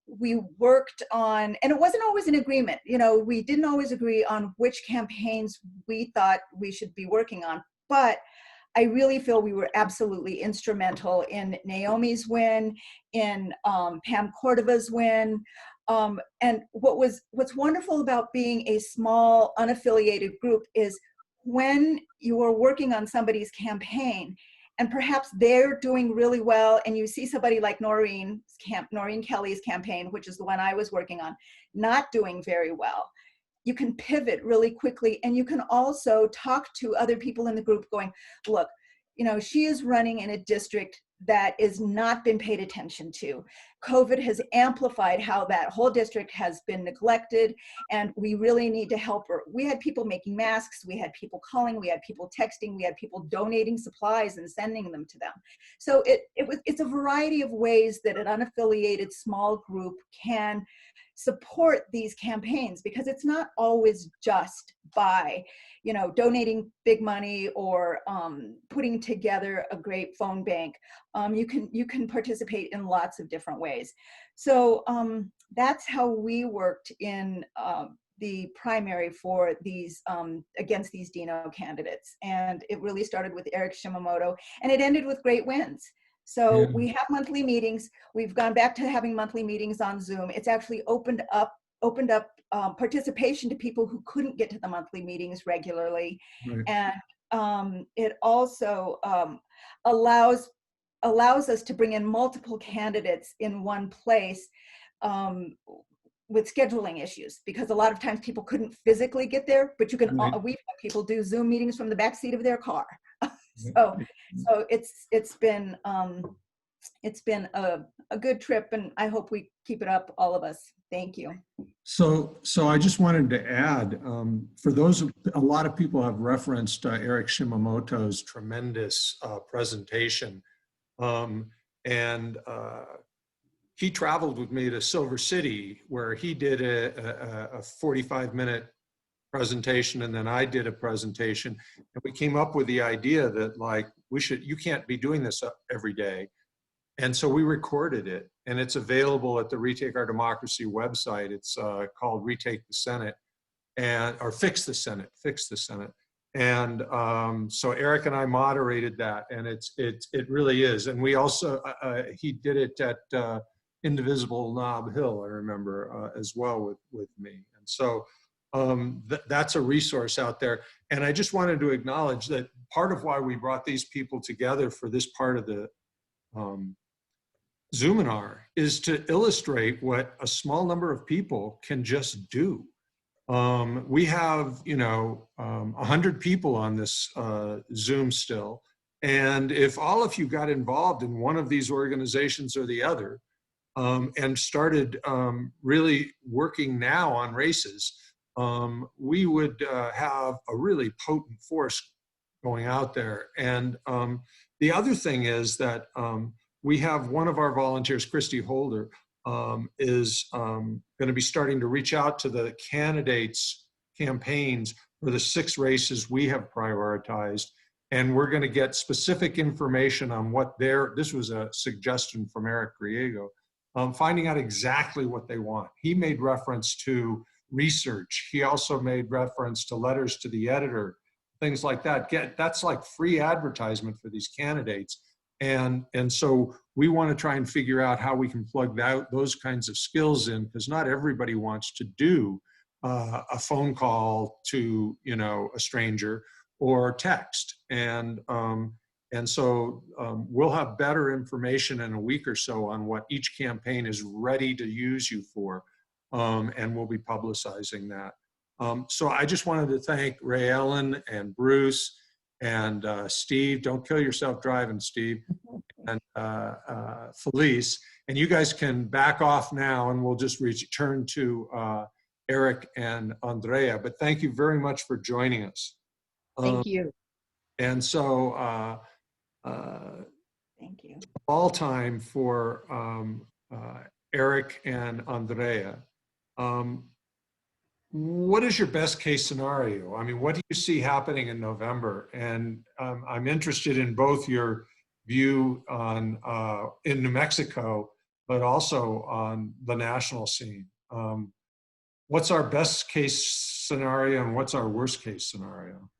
[SPEAKER 8] we worked on, and it wasn't always an agreement. We didn't always agree on which campaigns we thought we should be working on, but I really feel we were absolutely instrumental in Naomi's win, in Pam Cordova's win. And what's wonderful about being a small, unaffiliated group is when you are working on somebody's campaign, and perhaps they're doing really well, and you see somebody like Noreen Kelly's campaign, which is the one I was working on, not doing very well, you can pivot really quickly, and you can also talk to other people in the group going, look, she is running in a district that is not been paid attention to. COVID has amplified how that whole district has been neglected, and we really need to help her. We had people making masks, we had people calling, we had people texting, we had people donating supplies and sending them to them. So it's a variety of ways that an unaffiliated small group can support these campaigns, because it's not always just by donating big money or putting together a great phone bank. You can participate in lots of different ways. So that's how we worked in the primary for these against these Dino candidates, and it really started with Eric Shimamoto, and it ended with great wins. So we have monthly meetings. We've gone back to having monthly meetings on Zoom. It's actually opened up participation to people who couldn't get to the monthly meetings regularly. Right. And it also allows us to bring in multiple candidates in one place with scheduling issues, because a lot of times people couldn't physically get there, but you can, we've had people do Zoom meetings from the back seat of their car. So it's been a a good trip, and I hope we keep it up, all of us. Thank you.
[SPEAKER 1] So I just wanted to add, for those, a lot of people have referenced Eric Shimamoto's tremendous presentation. And he traveled with me to Silver City, where he did a 45-minute presentation, and then I did a presentation. And we came up with the idea that, like, you can't be doing this every day. And so we recorded it, and it's available at the Retake Our Democracy website. It's called Retake the Senate, or Fix the Senate. And so Eric and I moderated that, and it really is. And we also, he did it at Indivisible Nob Hill, I remember, as well with me. And so that's a resource out there. And I just wanted to acknowledge that part of why we brought these people together for this part of the Zoominar is to illustrate what a small number of people can just do. We have, 100 people on this Zoom still. And if all of you got involved in one of these organizations or the other, and started really working now on races, we would have a really potent force going out there. And the other thing is that we have one of our volunteers, Christy Holder, is going to be starting to reach out to the candidates' campaigns for the 6 races we have prioritized. And we're going to get specific information on what this was a suggestion from Eric Griego, finding out exactly what they want. He made reference to research. He also made reference to letters to the editor, things like that. That's like free advertisement for these candidates. And so we want to try and figure out how we can plug those kinds of skills in, because not everybody wants to do a phone call to, a stranger or text. And so we'll have better information in a week or so on what each campaign is ready to use you for, and we'll be publicizing that. So I just wanted to thank Ray Ellen and Bruce and Steve. Don't kill yourself driving, Steve, and Felice. And you guys can back off now, and we'll just return to Eric and Andrea. But thank you very much for joining us.
[SPEAKER 5] Thank you.
[SPEAKER 1] And so
[SPEAKER 8] Thank you.
[SPEAKER 1] all time for Eric and Andrea. What is your best case scenario? I mean, what do you see happening in November? And I'm interested in both your view on in New Mexico, but also on the national scene. What's our best case scenario and what's our worst case scenario?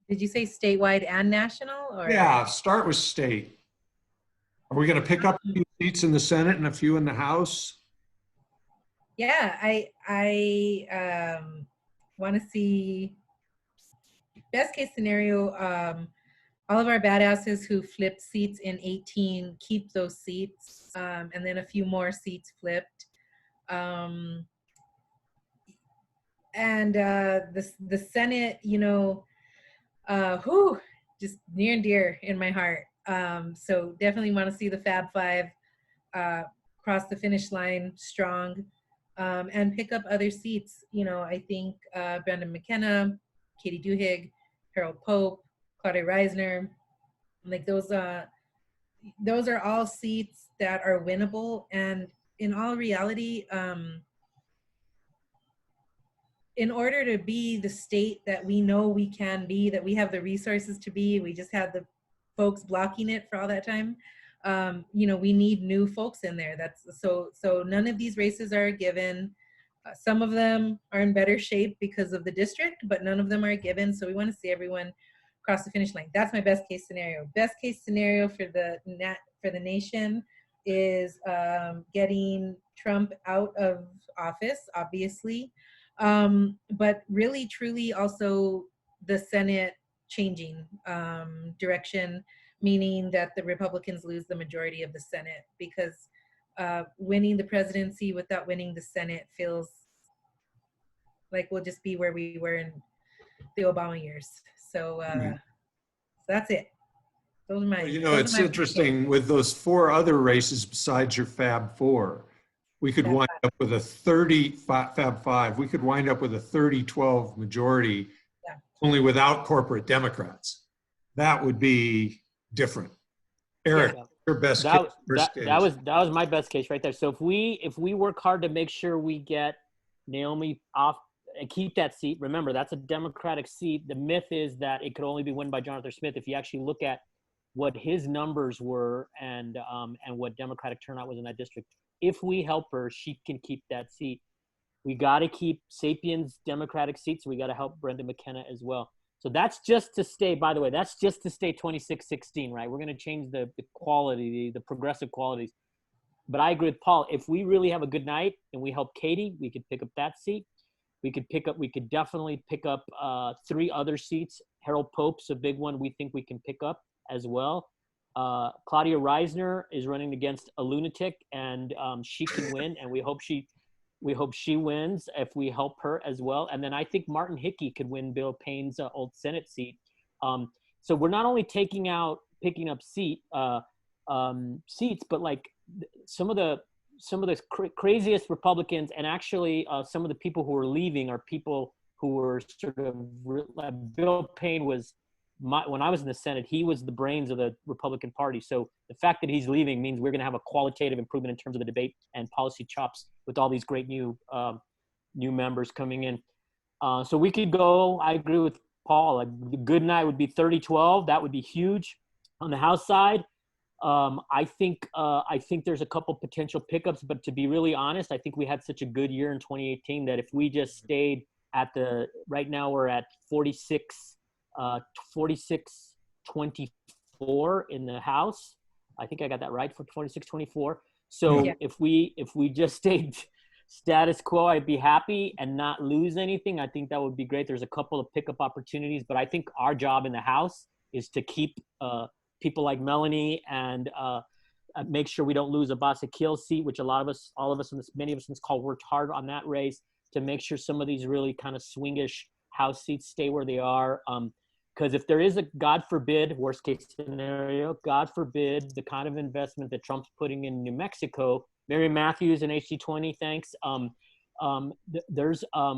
[SPEAKER 2] Did you say statewide and national? Or?
[SPEAKER 1] Yeah, start with state. Are we going to pick up a few seats in the Senate and a few in the House?
[SPEAKER 2] Yeah, I want to see best case scenario. All of our badasses who flipped seats in 18 keep those seats, and then a few more seats flipped. And the Senate, just near and dear in my heart. So definitely want to see the Fab Five cross the finish line strong, and pick up other seats. I think Brandon McKenna, Katie Duhigg, Harold Pope, Claudia Reisner, like those are all seats that are winnable. And in all reality, in order to be the state that we know we can be, that we have the resources to be, we just had the folks blocking it for all that time. We need new folks in there. So none of these races are a given. Some of them are in better shape because of the district, but none of them are a given. So we want to see everyone cross the finish line. That's my best case scenario. Best case scenario for the nation is getting Trump out of office, obviously. But really, truly also the Senate changing direction, meaning that the Republicans lose the majority of the Senate, because winning the presidency without winning the Senate feels like we'll just be where we were in the Obama years. So, so that's it. Those are my.
[SPEAKER 1] You know,
[SPEAKER 2] those
[SPEAKER 1] it's
[SPEAKER 2] are my
[SPEAKER 1] interesting with those 4 other races besides your Fab 4. We could
[SPEAKER 2] Fab
[SPEAKER 1] wind up with a 30 Fab 5. We could wind up with a 30-12 majority,
[SPEAKER 2] Yeah.
[SPEAKER 1] only without corporate Democrats. That would be different. Eric, your best case, worst case.
[SPEAKER 3] That was my best case right there. So if we work hard to make sure we get Naomi off and keep that seat, remember that's a Democratic seat. The myth is that it could only be won by Jonathan Smith. If you actually look at what his numbers were and what Democratic turnout was in that district, if we help her, she can keep that seat. We got to keep Sapien's Democratic seat, so we got to help Brenda McKenna as well. So that's just to stay, by the way, that's just to stay 26-16, right? We're going to change the quality, the progressive qualities. But I agree with Paul. If we really have a good night and we help Katie, we could pick up that seat. We could definitely pick up 3 other seats. Harold Pope's a big one we think we can pick up as well. Claudia Reisner is running against a lunatic, and she can win, and we hope she wins if we help her as well. And then I think Martin Hickey could win Bill Payne's old Senate seat. So we're not only picking up seats, but like some of the craziest Republicans, and actually some of the people who are leaving are people who were sort of Bill Payne was. When I was in the Senate, he was the brains of the Republican Party. So the fact that he's leaving means we're going to have a qualitative improvement in terms of the debate and policy chops with all these great new members coming in. So we could go, I agree with Paul, a good night would be 30-12. That would be huge. On the House side, I think there's a couple potential pickups, but to be really honest, I think we had such a good year in 2018 that if we just stayed right now we're at 46-24 in the House. I think I got that right, for 46-24. So
[SPEAKER 2] Yeah.
[SPEAKER 3] if we just stayed status quo, I'd be happy and not lose anything. I think that would be great. There's a couple of pickup opportunities, but I think our job in the House is to keep people like Melanie and make sure we don't lose a Basakil seat, which many of us in this call worked hard on that race to make sure some of these really kind of swingish House seats stay where they are. Because if there is a, God forbid, worst case scenario, God forbid, the kind of investment that Trump's putting in New Mexico, Mary Matthews and HG20, thanks. There's a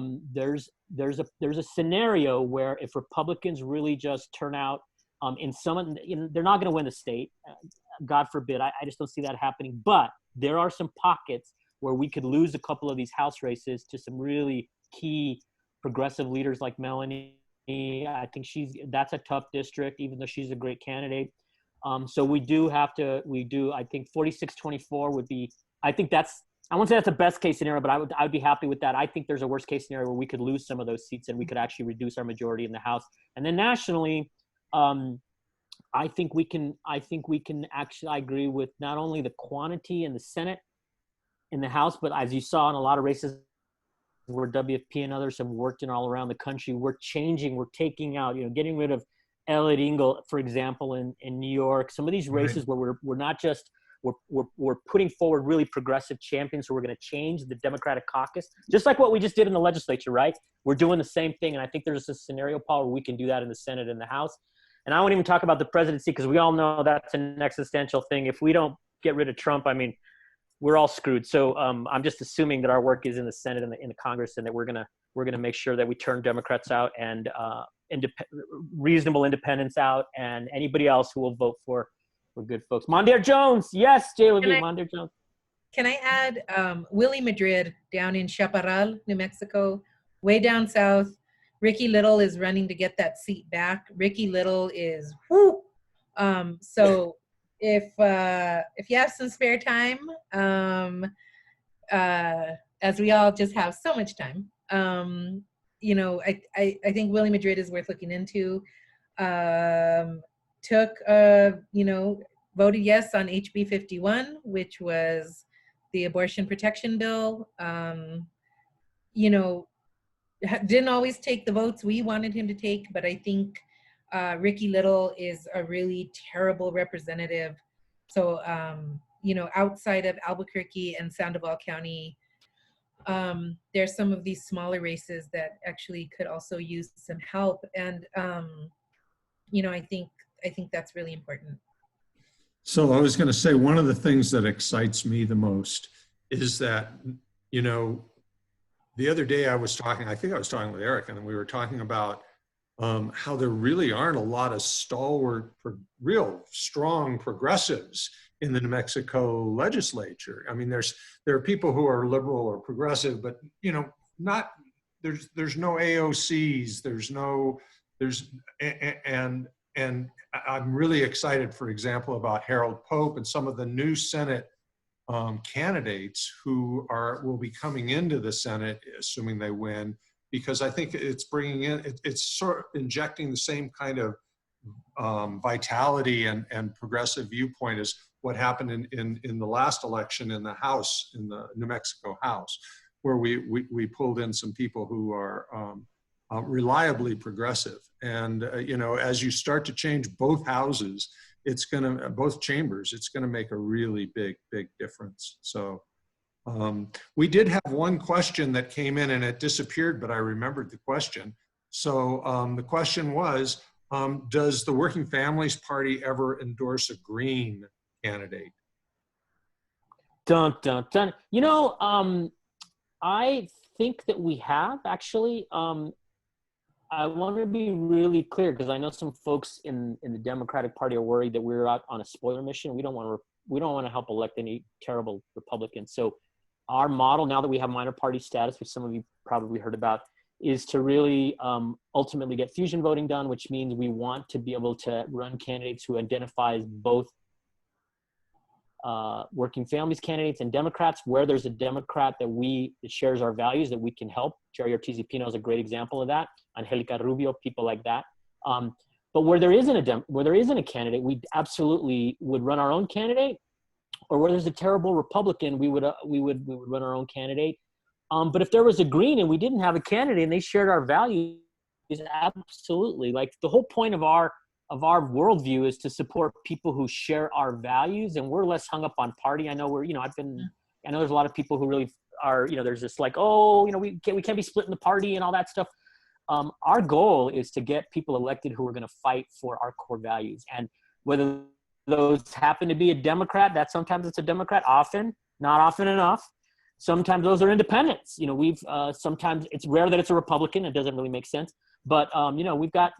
[SPEAKER 3] scenario where if Republicans really just turn out they're not going to win the state, God forbid. I just don't see that happening. But there are some pockets where we could lose a couple of these House races to some really key progressive leaders like Melanie. I think that's a tough district, even though she's a great candidate. So I think 46-24 would be, I won't say that's the best case scenario, but I would be happy with that. I think there's a worst case scenario where we could lose some of those seats and we could actually reduce our majority in the House. And then nationally, I think we can actually, I agree with not only the quantity in the Senate, in the House, but as you saw in a lot of races where WFP and others have worked in all around the country, we're taking out, getting rid of Elliot Engel, for example, in New York. Some of these races where we're not just, we're putting forward really progressive champions who are going to change the Democratic caucus, just like what we just did in the legislature, right? We're doing the same thing. And I think there's a scenario, Paul, where we can do that in the Senate and the House. And I won't even talk about the presidency because we all know that's an existential thing. If we don't get rid of Trump, I mean, we're all screwed. So I'm just assuming that our work is in the Senate and in the Congress, and that we're gonna make sure that we turn Democrats out and reasonable independents out, and anybody else who will vote for good folks. Mondaire Jones, yes, Jay Levine, Mondaire Jones.
[SPEAKER 2] Can I add Willie Madrid down in Chaparral, New Mexico, way down south. Ricky Little is running to get that seat back. Ricky Little is whoo. So if you have some spare time, as we all just have so much time, I think Willie Madrid is worth looking into. Voted yes on HB 51, which was the abortion protection bill. Didn't always take the votes we wanted him to take, but I think Ricky Little is a really terrible representative. So, outside of Albuquerque and Sandoval County, there's some of these smaller races that actually could also use some help. And, I I think that's really important.
[SPEAKER 1] So I was going to say, one of the things that excites me the most is that, you know, the other day I think I was talking with Eric, and we were talking about how there really aren't a lot of stalwart, real strong progressives in the New Mexico legislature. I mean, there are people who are liberal or progressive, but, you know, there's no AOCs, and I'm really excited, for example, about Harold Pope and some of the new Senate candidates who will be coming into the Senate, assuming they win, because I think it's it's sort of injecting the same kind of vitality and progressive viewpoint as what happened in the last election in the House, in the New Mexico House, where we pulled in some people who are reliably progressive. And you know, as you start to change both houses, both chambers, it's gonna make a really big difference. So we did have one question that came in and it disappeared, but I remembered the question. So the question was, does the Working Families Party ever endorse a Green candidate?
[SPEAKER 3] Dun, dun, dun. You know, I think that we have actually. I want to be really clear because I know some folks in the Democratic Party are worried that we're out on a spoiler mission. We don't want to help elect any terrible Republicans. So our model, now that we have minor party status, which some of you probably heard about, is to really ultimately get fusion voting done, which means we want to be able to run candidates who identify as both working families candidates and Democrats. Where there's a Democrat that shares our values, that we can help. Jerry Ortiz-Pino is a great example of that. Angelica Rubio, people like that. But where there isn't a candidate, we absolutely would run our own candidate. Or where there's a terrible Republican, we would run our own candidate. But if there was a Green and we didn't have a candidate and they shared our values, absolutely. Like the whole point of our worldview is to support people who share our values, and we're less hung up on party. I know I know there's a lot of people who really are, you know, there's this like, oh, you know, we can't be splitting the party and all that stuff. Our goal is to get people elected who are going to fight for our core values, and whether those happen to be a Democrat, sometimes it's a Democrat, not often enough. Sometimes those are independents. You know, sometimes it's rare that it's a Republican. It doesn't really make sense. But, you know, we've got,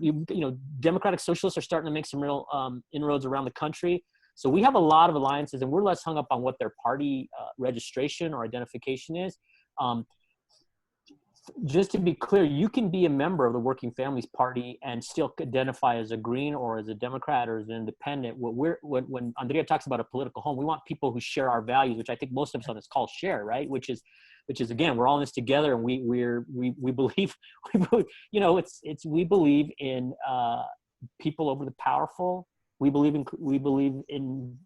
[SPEAKER 3] Democratic Socialists are starting to make some real inroads around the country. So we have a lot of alliances, and we're less hung up on what their party registration or identification is. Just to be clear, you can be a member of the Working Families Party and still identify as a Green or as a Democrat or as an independent. When Andrea talks about a political home, we want people who share our values, which I think most of us on this call share, right? Which is again, we're all in this together, and we believe, we believe in people over the powerful. We believe in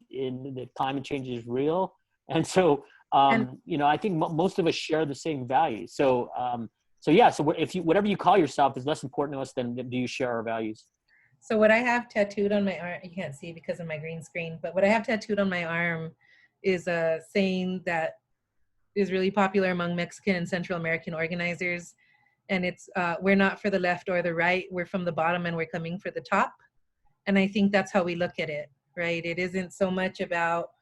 [SPEAKER 3] that climate change is real, and so. I think most of us share the same values. So if whatever you call yourself is less important to us than do you share our values.
[SPEAKER 2] So what I have tattooed on my arm, you can't see because of my green screen, but what I have tattooed on my arm is a saying that is really popular among Mexican and Central American organizers. And it's, we're not for the left or the right, we're from the bottom and we're coming for the top. And I think that's how we look at it, right? It isn't so much about,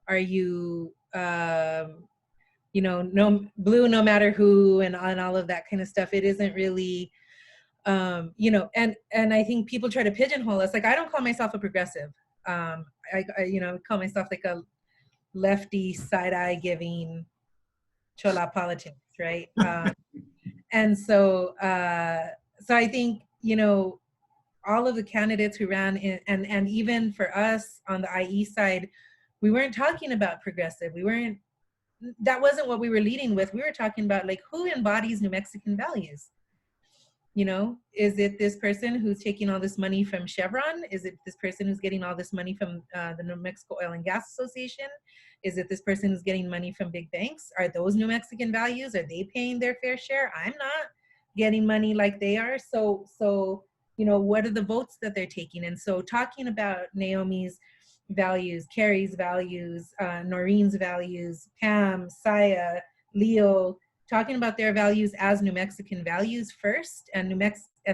[SPEAKER 2] are you, no blue, no matter who, and all of that kind of stuff. It isn't really, and I think people try to pigeonhole us. Like, I don't call myself a progressive. I call myself like a lefty side-eye giving chola politics, right? And so I think, all of the candidates who ran and even for us on the IE side, we weren't talking about progressive. That wasn't what we were leading with. We were talking about like, who embodies New Mexican values? Is it this person who's taking all this money from Chevron? Is it this person who's getting all this money from the New Mexico Oil and Gas Association? Is it this person who's getting money from big banks? Are those New Mexican values? Are they paying their fair share? I'm not getting money like they are. So what are the votes that they're taking? And so talking about Naomi's values, Carrie's values, Noreen's values, Pam, Saya, Leo, talking about their values as New Mexican values first, and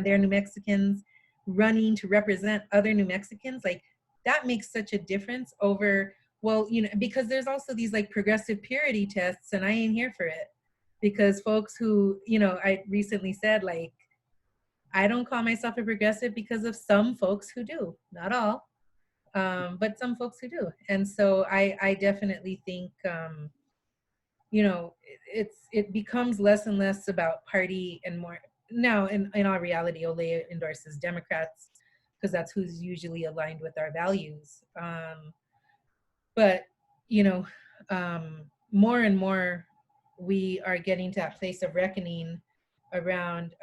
[SPEAKER 2] they're New Mexicans, running to represent other New Mexicans, like that makes such a difference over, well, you know, because there's also these like progressive purity tests, and I ain't here for it. Because folks who, you know, I recently said, like, I don't call myself a progressive because of some folks who do, not all, but some folks who do. And so I definitely think, you know, it becomes less and less about party and more. Now, in all reality, Olay endorses Democrats because that's who's usually aligned with our values. But, you know, more and more, we are getting to that place of reckoning around,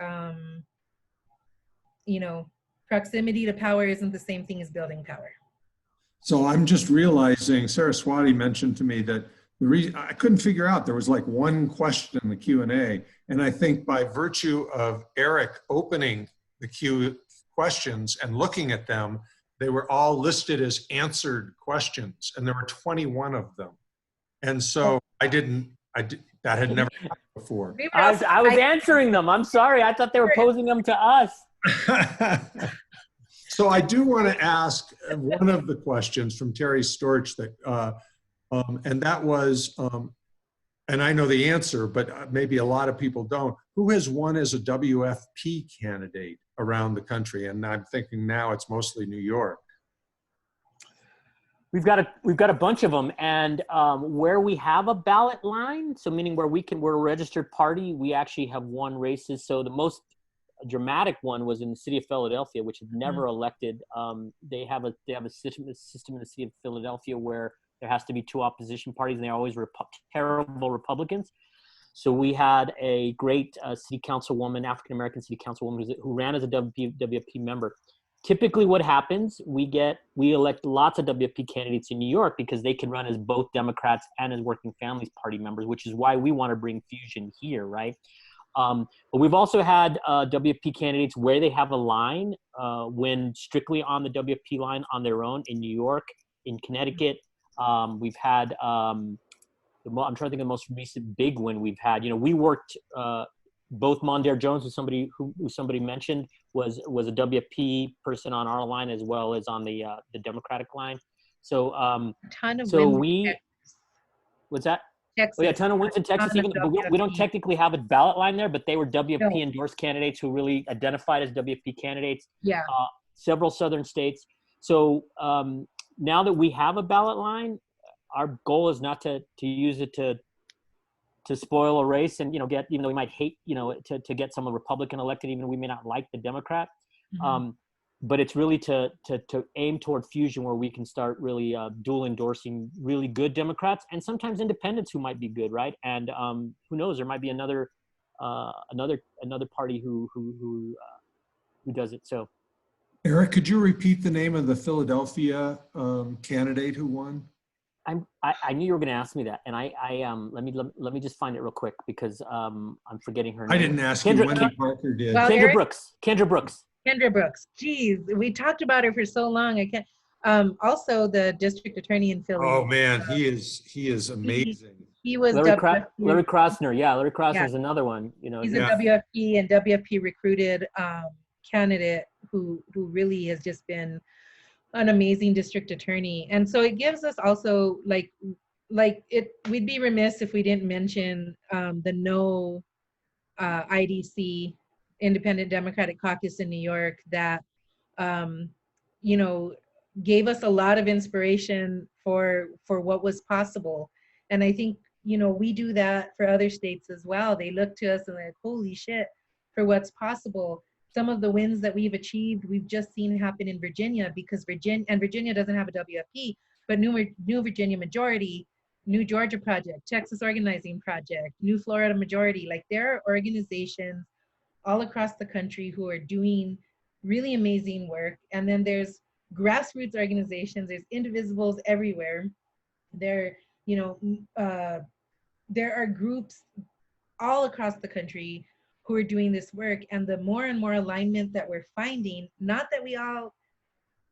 [SPEAKER 2] you know, proximity to power isn't the same thing as building power.
[SPEAKER 1] So I'm just realizing, Saraswati mentioned to me that the reason I couldn't figure out, there was like one question in the Q&A, and I think by virtue of Eric opening the questions and looking at them, they were all listed as answered questions, and there were 21 of them. And so that had never happened before.
[SPEAKER 3] I was answering them. I'm sorry. I thought they were posing them to us.
[SPEAKER 1] So I do want to ask one of the questions from Terry Storch that, and that was, and I know the answer, but maybe a lot of people don't. Who has won as a WFP candidate around the country? And I'm thinking now it's mostly New York.
[SPEAKER 3] We've got a bunch of them, and where we have a ballot line, so meaning where we're a registered party, we actually have won races. So the most dramatic one was in the city of Philadelphia, which had never elected. They have a system in the city of Philadelphia where there has to be two opposition parties, and they're always terrible Republicans. So we had a great city councilwoman, African American city councilwoman, who ran as a WFP member. Typically what happens, we elect lots of WFP candidates in New York because they can run as both Democrats and as Working Families Party members, which is why we want to bring fusion here, right? But we've also had WFP candidates where they have a line win strictly on the WFP line on their own in New York, in Connecticut. We've had, I'm trying to think of the most recent big win we've had. You know, we worked, both Mondaire Jones, who somebody mentioned, was a WFP person on our line as well as on the Democratic line. So, what's that?
[SPEAKER 2] Texas.
[SPEAKER 3] Oh yeah, a ton of wins in Texas, even, but we don't technically have a ballot line there, but they were WFP endorsed candidates who really identified as WFP candidates.
[SPEAKER 2] Yeah.
[SPEAKER 3] Several southern states. So now that we have a ballot line, our goal is not to use it to spoil a race and, you know, even though we might hate, you know, to get some Republican elected, even though we may not like the Democrat. But it's really to aim toward fusion where we can start really dual endorsing really good Democrats and sometimes independents who might be good, right? And who knows, there might be another party who does it. So,
[SPEAKER 1] Eric, could you repeat the name of the Philadelphia candidate who won?
[SPEAKER 3] I knew you were going to ask me that, and let me just find it real quick because I'm forgetting her name.
[SPEAKER 1] I didn't ask you. Wendy Parker did.
[SPEAKER 2] Well,
[SPEAKER 3] Kendra Brooks.
[SPEAKER 2] Kendra Brooks. Geez, we talked about her for so long. I can't. Also, the district attorney in Philly.
[SPEAKER 1] Oh man, he is amazing.
[SPEAKER 2] He was
[SPEAKER 3] Larry Krasner. Yeah, Larry Krasner is another one. You know,
[SPEAKER 2] he's a WFP and WFP recruited candidate who really has just been an amazing district attorney. And so it gives us also we'd be remiss if we didn't mention the no IDC, Independent Democratic Caucus in New York, that you know, gave us a lot of inspiration for what was possible. And I think, you know, we do that for other states as well. They look to us and they're like, holy shit, for what's possible. Some of the wins that we've achieved, we've just seen happen in Virginia, because Virginia doesn't have a WFP, but New Virginia Majority, New Georgia Project, Texas Organizing Project, New Florida Majority, like there are organizations all across the country who are doing really amazing work. And then there's grassroots organizations, there's Indivisibles everywhere. There are groups all across the country who are doing this work. And the more and more alignment that we're finding, not that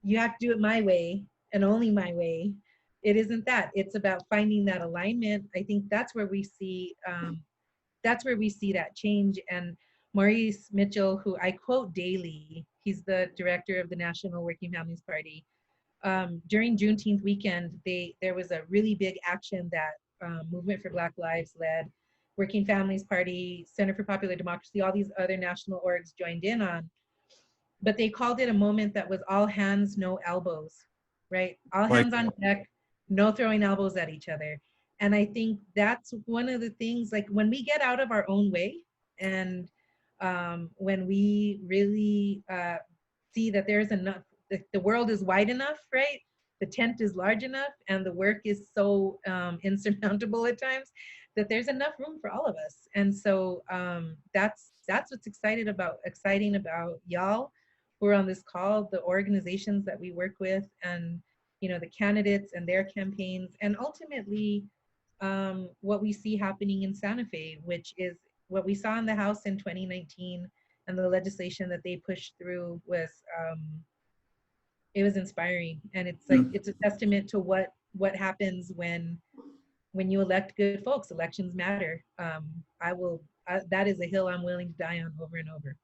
[SPEAKER 2] you have to do it my way and only my way. It isn't that. It's about finding that alignment. I think that's where we see that change. And Maurice Mitchell, who I quote daily. He's the director of the National Working Families Party. During Juneteenth weekend, there was a really big action that Movement for Black Lives led, Working Families Party, Center for Popular Democracy, all these other national orgs joined in on. But they called it a moment that was all hands, no elbows, right? All hands on deck, no throwing elbows at each other. And I think that's one of the things, like when we get out of our own way and when we really see that there's enough, the world is wide enough, right? The tent is large enough and the work is so insurmountable at times that there's enough room for all of us. And so that's what's exciting about y'all who are on this call, the organizations that we work with, and the candidates and their campaigns, and ultimately what we see happening in Santa Fe, which is what we saw in the House in 2019, and the legislation that they pushed through was it was inspiring. And it's like it's a testament to what happens when you elect good folks. Elections matter. That is a hill I'm willing to die on over and over.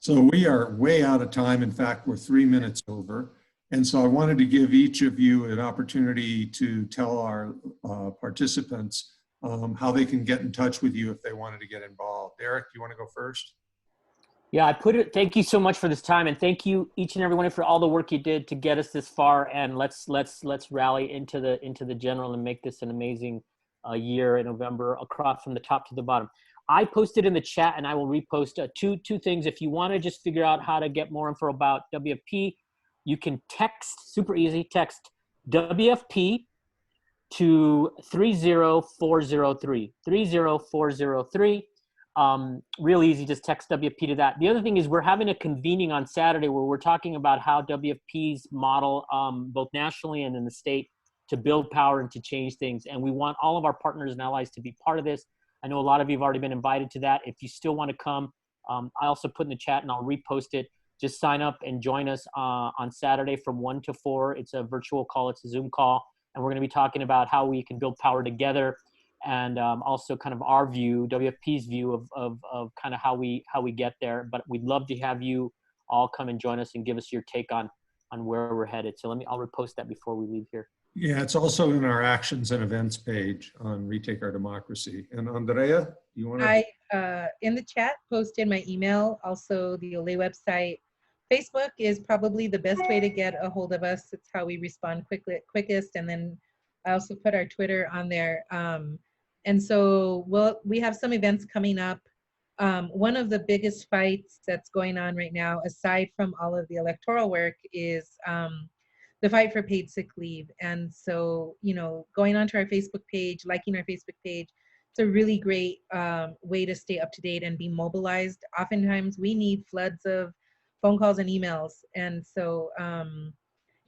[SPEAKER 1] So we are way out of time. In fact, we're 3 minutes over. And so I wanted to give each of you an opportunity to tell our participants how they can get in touch with you if they wanted to get involved. Eric, you want to go first?
[SPEAKER 3] Yeah, thank you so much for this time, and thank you each and every one for all the work you did to get us this far. And let's rally into the general and make this an amazing year in November, across from the top to the bottom. I posted in the chat, and I will repost two things. If you want to just figure out how to get more info about WFP, you can text, super easy, text WFP to 30403. 30403. Real easy, just text WFP to that. The other thing is we're having a convening on Saturday where we're talking about how WFP's model, both nationally and in the state, to build power and to change things. And we want all of our partners and allies to be part of this. I know a lot of you have already been invited to that. If you still want to come, I also put in the chat and I'll repost it. Just sign up and join us on Saturday from 1 to 4. It's a virtual call, it's a Zoom call. And we're going to be talking about how we can build power together, and also kind of our view, WFP's view of kind of how we get there. But we'd love to have you all come and join us and give us your take on where we're headed. So I'll repost that before we leave here.
[SPEAKER 1] Yeah, it's also in our actions and events page on Retake Our Democracy. And Andrea, you want to?
[SPEAKER 2] I, in the chat, posted my email, also the Olay website. Facebook is probably the best way to get a hold of us. It's how we respond quickest. And then I also put our Twitter on there. And so we have some events coming up. One of the biggest fights that's going on right now, aside from all of the electoral work, is the fight for paid sick leave. And so, going onto our Facebook page, liking our Facebook page, it's a really great way to stay up to date and be mobilized. Oftentimes we need floods of phone calls and emails. And so,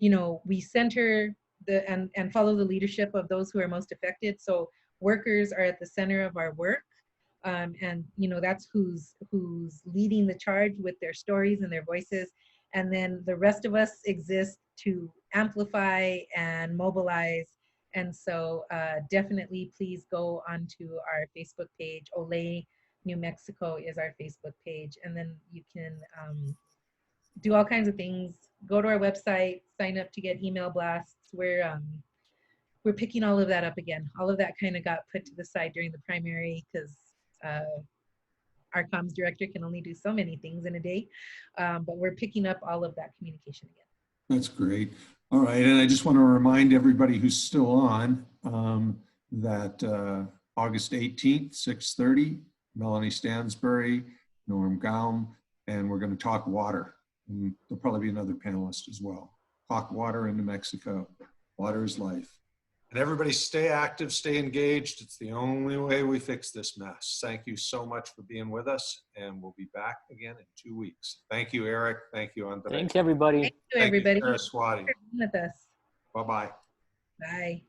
[SPEAKER 2] we center and follow the leadership of those who are most affected. So workers are at the center of our work. And that's who's leading the charge with their stories and their voices. And then the rest of us exist to amplify and mobilize. And so definitely please go onto our Facebook page. Olay New Mexico is our Facebook page. And then you can do all kinds of things. Go to our website, sign up to get email blasts. We're picking all of that up again. All of that kind of got put to the side during the primary because our comms director can only do so many things in a day. But we're picking up all of that communication again.
[SPEAKER 1] That's great. All right, and I just want to remind everybody who's still on that August 18th, 6:30, Melanie Stansbury, Norm Gaum, and we're going to talk water. And there'll probably be another panelist as well. Talk water in New Mexico. Water is life. And everybody stay active, stay engaged. It's the only way we fix this mess. Thank you so much for being with us, and we'll be back again in 2 weeks. Thank you, Eric. Thank you, Andrea.
[SPEAKER 3] Thanks, everybody.
[SPEAKER 2] Thank you, everybody.
[SPEAKER 1] Thank you, Saraswati.
[SPEAKER 2] With us.
[SPEAKER 1] Bye-bye.
[SPEAKER 2] Bye.